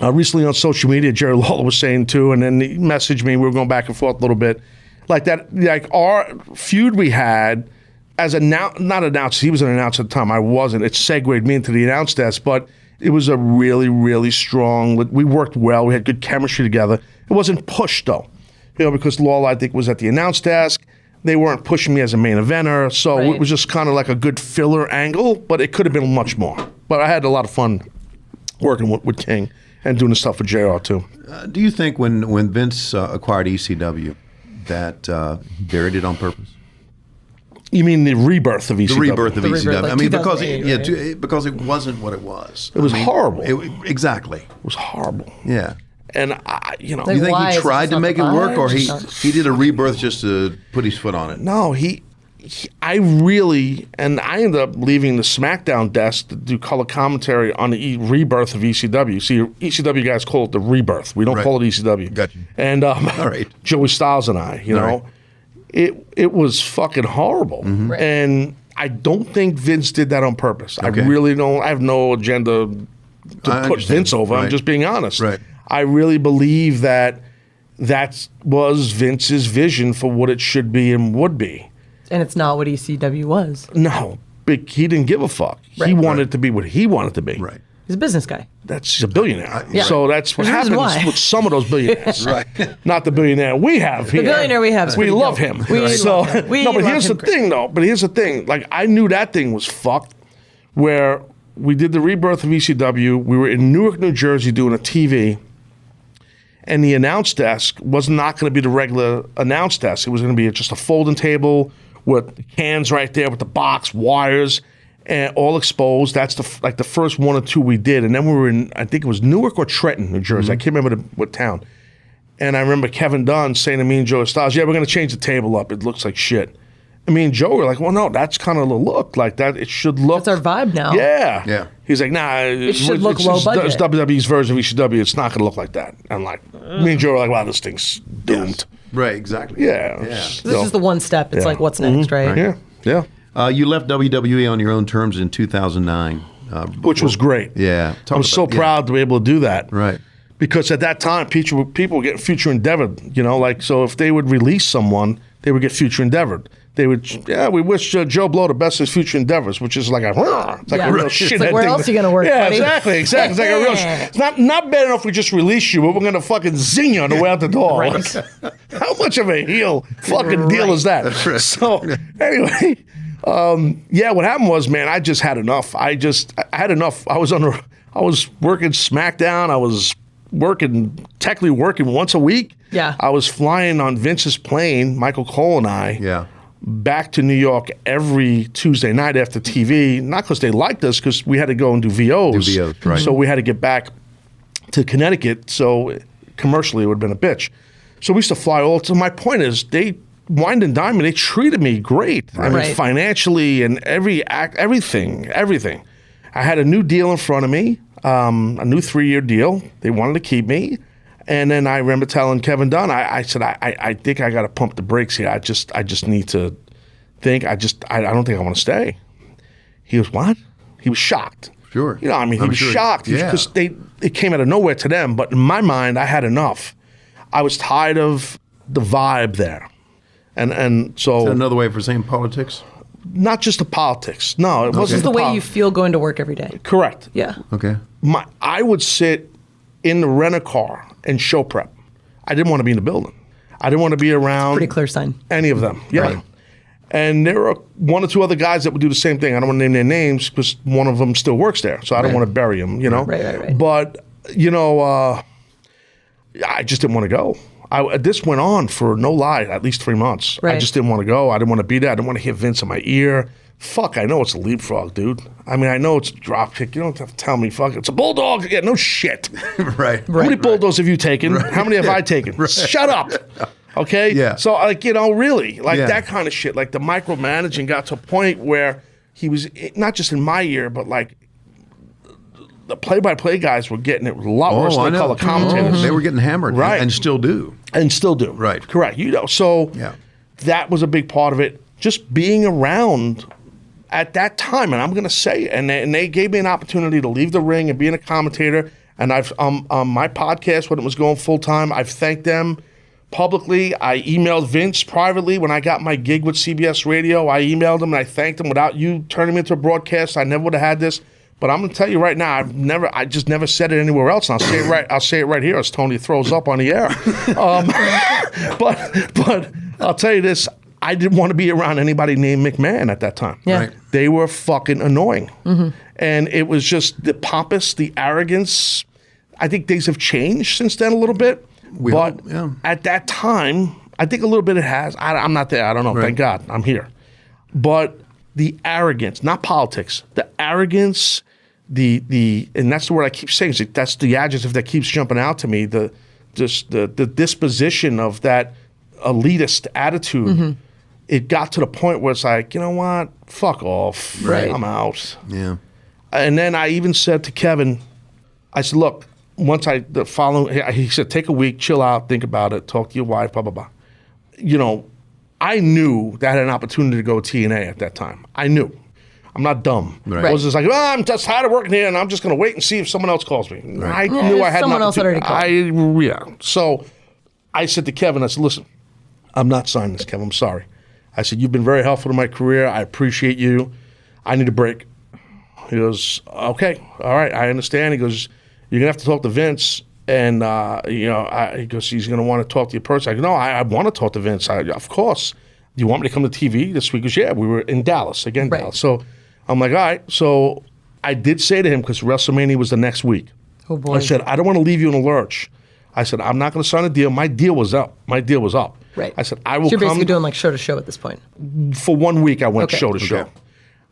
C: Recently on social media, Jerry Lawler was saying too, and then he messaged me. We were going back and forth a little bit, like that. Like our feud we had as not announcer. He was an announcer at the time. I wasn't. It segued me into the announce desk, but it was a really, really strong. We worked well. We had good chemistry together. It wasn't pushed though, because Lawler I think was at the announce desk. They weren't pushing me as a main eventer, so it was just kind of like a good filler angle. But it could have been much more. But I had a lot of fun working with King and doing the stuff with JR too.
A: Do you think when Vince acquired ECW that buried it on purpose?
C: You mean the rebirth of ECW?
A: The rebirth of ECW.
B: like
A: I mean,
B: 2008,
A: because it wasn't what it was.
C: It was horrible.
A: Exactly.
C: It was horrible.
A: Yeah.
C: And
A: Do you
B: Like,
A: think
B: why?
A: he
B: Is it
A: tried
B: just
A: to
B: not
A: make
B: the
A: it work, or
B: vibe?
A: he did a rebirth just to put his foot on it?
C: no, I really, and I ended up leaving the SmackDown desk to do color commentary on the rebirth of ECW. See, ECW guys call it the rebirth. We don't
A: Right.
C: call it ECW.
A: Gotcha.
C: And
A: All right.
C: Joey Styles and I, you know,
A: right.
C: it was fucking horrible.
B: Right.
C: And I don't think Vince did that on purpose.
A: Okay.
C: I really don't. I have no agenda to
A: I
C: put
A: understand.
C: Vince over. I'm
A: Right.
C: just being honest.
A: Right.
C: I really believe that was Vince's vision for what it should be and would be.
B: And it's not what ECW was.
C: No, but he didn't give a fuck. He
B: Right.
C: wanted it to be what he wanted it to be.
A: Right.
B: He's a business guy.
C: He's a billionaire.
B: Yeah.
C: So that's what
B: There's a reason
C: happens
B: why.
C: with some of those billionaires.
A: Right.
C: Not the billionaire we have here.
B: The billionaire we have is
C: We
B: pretty
C: love
B: dope.
C: him.
B: We
C: so,
B: love him. We
C: no, but
B: love
C: here's the
B: him great.
C: thing, though. But here's the thing. Like, I knew that thing was fucked where we did the rebirth of ECW. We were in Newark, New Jersey doing a TV. And the announce desk was not going to be the regular announce desk. It was going to be just a folding table with cans right there with the box, wires, and all exposed. That's the first one or two we did. And then we were in, I think it was Newark or Trenton, New Jersey. I can't remember what town. And I remember Kevin Dunn saying to me and Joe Styles, yeah, we're going to change the table up. It looks like shit. And me and Joe were like, well, no, that's kind of the look. Like that, it should look.
B: That's our vibe now.
C: Yeah.
A: Yeah.
C: He's like, nah. It
B: should look low budget.
C: It's WWE's version of ECW. It's not going to look like that. And like, me and Joe were like, wow, this thing's doomed.
A: Right. Exactly.
C: Yeah.
B: This is the one step. It's like, what's next, right?
C: Yeah. Yeah.
A: You left WWE on your own terms in 2009.
C: Which was great.
A: Yeah.
C: I was so proud to be able to do that.
A: Right.
C: Because at that time, people were getting future endeavored. You know, like, so if they would release someone, they would get future endeavored. They would, we wish Joe Blow the best of his future endeavors, which is like a, it's like a real shithead
B: It's like, where
C: thing.
B: else are you going to work,
C: Yeah,
B: buddy?
C: exactly. It's like a real, it's not bad enough we just release you, but we're going to fucking zing you on the way out the door.
B: Right.
C: How much of a heel fucking deal is that?
A: That's right.
C: So, anyway, what happened was, man, I just had enough. I had enough. I was working SmackDown. I was technically working once a week.
B: Yeah.
C: I was flying on Vince's plane, Michael Cole and I,
A: Yeah.
C: back to New York every Tuesday night after TV, not because they liked us, because we had to go and do VOs.
A: Do VOs, right.
C: So we had to get back to Connecticut, so commercially it would have been a bitch. So we used to fly all to, my point is, they wined and dined me, they treated me great. I mean,
B: Right.
C: financially and everything. I had a new deal in front of me, a new 3-year deal. They wanted to keep me. And then I remember telling Kevin Dunn, I said, I think I got to pump the brakes here. I just need to think. I don't think I want to stay. He was, what? He was shocked.
A: Sure.
C: You know, I mean, he
A: I'm
C: was
A: sure.
C: shocked
A: Yeah.
C: because it came out of nowhere to them. But in my mind, I had enough. I was tired of the vibe there. And so,
A: Is that another way for saying politics?
C: not just the politics. No, it wasn't
B: It's the way
C: poli-
B: you feel going to work every day.
C: Correct.
B: Yeah.
A: Okay.
C: I would sit in the rent-a-car and show prep. I didn't want to be in the building. I didn't want to be around
B: Pretty clear sign.
C: any of them. Yeah.
A: Right.
C: And there are one or two other guys that would do the same thing. I don't want to name their names because one of them still works there, so I don't
A: Right.
C: want to bury him, you know?
B: Right.
C: But, I just didn't want to go. This went on for, no lie, at least 3 months. I
B: Right.
C: just didn't want to go. I didn't want to be there. I didn't want to hear Vince in my ear. Fuck, I know it's a leapfrog, dude. I mean, I know it's a drop kick. You don't have to tell me, fuck, it's a bulldog. Yeah, no shit.
A: Right.
C: How many bulldogs have you taken? How many have I taken? Shut up. Okay?
A: Yeah.
C: So, really,
A: Yeah.
C: that kind of shit. Like, the micromanaging got to a point where he was, not just in my ear, but, like, the play-by-play guys were getting it a lot worse
A: I
C: than the
A: know.
C: color commentators.
A: They were getting hammered,
C: Right.
A: and still do.
C: And still do.
A: Right.
C: Correct. So
A: Yeah.
C: that was a big part of it. Just being around at that time, and I'm going to say it, and they gave me an opportunity to leave the ring and being a commentator. And I've on my podcast when it was going full time, I've thanked them publicly. I emailed Vince privately when I got my gig with CBS Radio. I emailed him and I thanked him. Without you turning me into a broadcast, I never would have had this. But I'm going to tell you right now, I just never said it anywhere else. And I'll say it right here as Tony throws up on the air. But I'll tell you this. I didn't want to be around anybody named McMahon at that time.
B: Yeah.
A: Right.
C: They were fucking annoying. And it was just the pompous, the arrogance. I think things have changed since then a little bit. But at that time, I think a little bit it has. I'm not there. I don't know.
A: Right.
C: Thank God I'm here. But the arrogance, not politics, the arrogance, and that's the word I keep saying. That's the adjective that keeps jumping out to me. The disposition of that elitist attitude. It got to the point where it's like, you know what? Fuck off.
B: Right.
C: I'm out.
A: Yeah.
C: And then I even said to Kevin, I said, look, he said, take a week, chill out, think about it, talk to your wife, blah, blah, blah. I knew that I had an opportunity to go to TNA at that time. I knew. I'm not dumb.
A: Right.
C: I was just like, I'm just tired of working here, and I'm just going to wait and see if someone else calls me.
A: Right.
C: I knew I had
B: someone else had already called.
C: Yeah. So I said to Kevin, I said, listen, I'm not signing this, Kevin. I'm sorry. I said, you've been very helpful to my career. I appreciate you. I need a break. He goes, okay, all right, I understand. He goes, you're going to have to talk to Vince. And, he goes, he's going to want to talk to you personally. I go, no, I want to talk to Vince. Of course. Do you want me to come to TV this week? He goes, yeah, we were in Dallas,
B: Right.
C: Dallas. So I'm like, all right. So I did say to him, because WrestleMania was the next week.
B: Oh, boy.
C: I said, I don't want to leave you in a lurch. I said, I'm not going to sign a deal. My deal was up.
B: Right.
C: I said, I will
B: So you're
C: come.
B: basically doing like show to show at this point.
C: For 1 week, I went
B: Okay.
C: show to show.
A: Okay.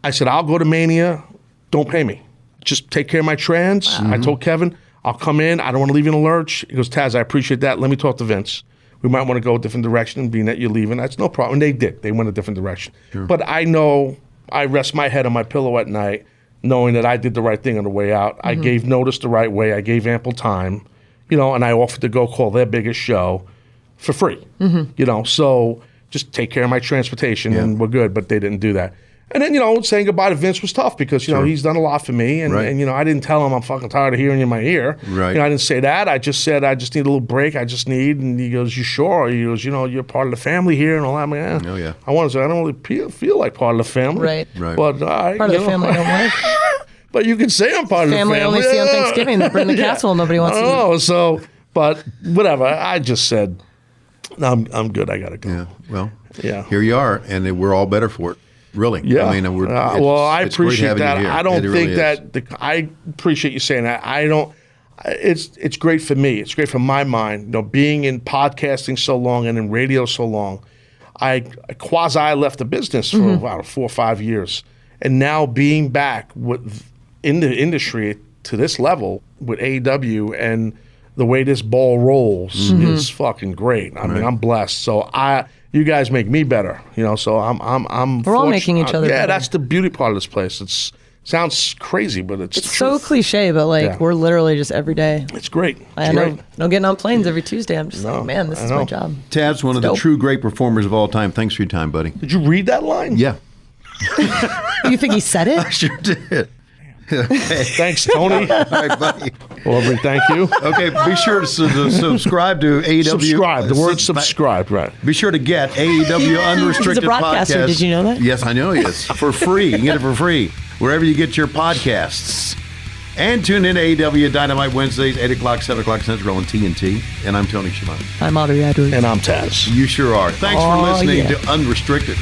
C: I said, I'll go to Mania. Don't pay me. Just take care of my trans. I told Kevin, I'll come in. I don't want to leave you in a lurch. He goes, Taz, I appreciate that. Let me talk to Vince. We might want to go a different direction, being that you're leaving. That's no problem. And they did. They went a different direction. Sure. But I know I rest my head on my pillow at night knowing that I did the right thing on the way out. I gave notice the right way. I gave ample time, and I offered to go call their biggest show for free, So just take care of my transportation and we're good. But they didn't do that. And then, saying goodbye to Vince was tough because, he's done a lot for me. And,
A: Right.
C: and I didn't tell him I'm fucking tired of hearing you in my ear.
A: Right.
C: I didn't say that. I just said, I just need a little break. I just need. And he goes, you sure? He goes, you're part of the family here and all that. I'm like,
A: Oh, yeah.
C: I want to say, I don't really feel like part of the family.
B: Right.
A: Right.
C: But
B: Part of the family I don't like.
C: But you can say I'm part of the family.
B: Family only see on Thanksgiving. They bring the casserole nobody wants to eat.
C: Oh, so, but whatever. I just said, no, I'm good. I got to go.
A: Yeah. Well,
C: Yeah.
A: here you are, and we're all better for it. Really.
C: Yeah.
A: I mean,
C: I
A: it's great
C: appreciate
A: having you
C: that.
A: here.
C: I don't
A: It
C: think
A: really
C: that I appreciate you saying that. I don't. It's great for me. It's great for my mind. Being in podcasting so long and in radio so long, I quasi left the business for about 4 or 5 years, and now being back in the industry to this level with AEW and the way this ball rolls is fucking great. I mean, I'm blessed. So you guys make me better, So I'm.
B: We're all making each other
C: Yeah,
B: better.
C: that's the beauty part of this place. It sounds crazy, but it's the
B: So
C: truth.
B: cliche, but
C: Yeah.
B: we're literally just every day.
C: It's great. It's
B: I
C: great.
B: know getting on planes every Tuesday. I'm just like, man, this
C: I
B: is my
C: know.
B: job.
A: Taz, one of the
B: dope.
A: true great performers of all time. Thanks for your time, buddy.
C: Did you read that line?
A: Yeah.
B: You think he said it?
A: I sure did.
C: Thanks, Tony.
A: All right, buddy.
C: Aubrey, thank you.
A: Okay, be sure to subscribe to AEW.
C: Subscribe. The word subscribe, right.
A: Be sure to get AEW Unrestricted
B: He's a broadcaster.
A: Podcast.
B: Did you know that?
A: Yes, I know he is. For free. You can get it for free wherever you get your podcasts. And tune in to AEW Dynamite Wednesdays, 8 o'clock, 7 o'clock Central on TNT. And I'm Tony Schiavone.
B: I'm Audrey Edwards.
C: And I'm Taz.
A: You sure are. Thanks for
B: Oh,
A: listening
B: yeah.
A: to Unrestricted.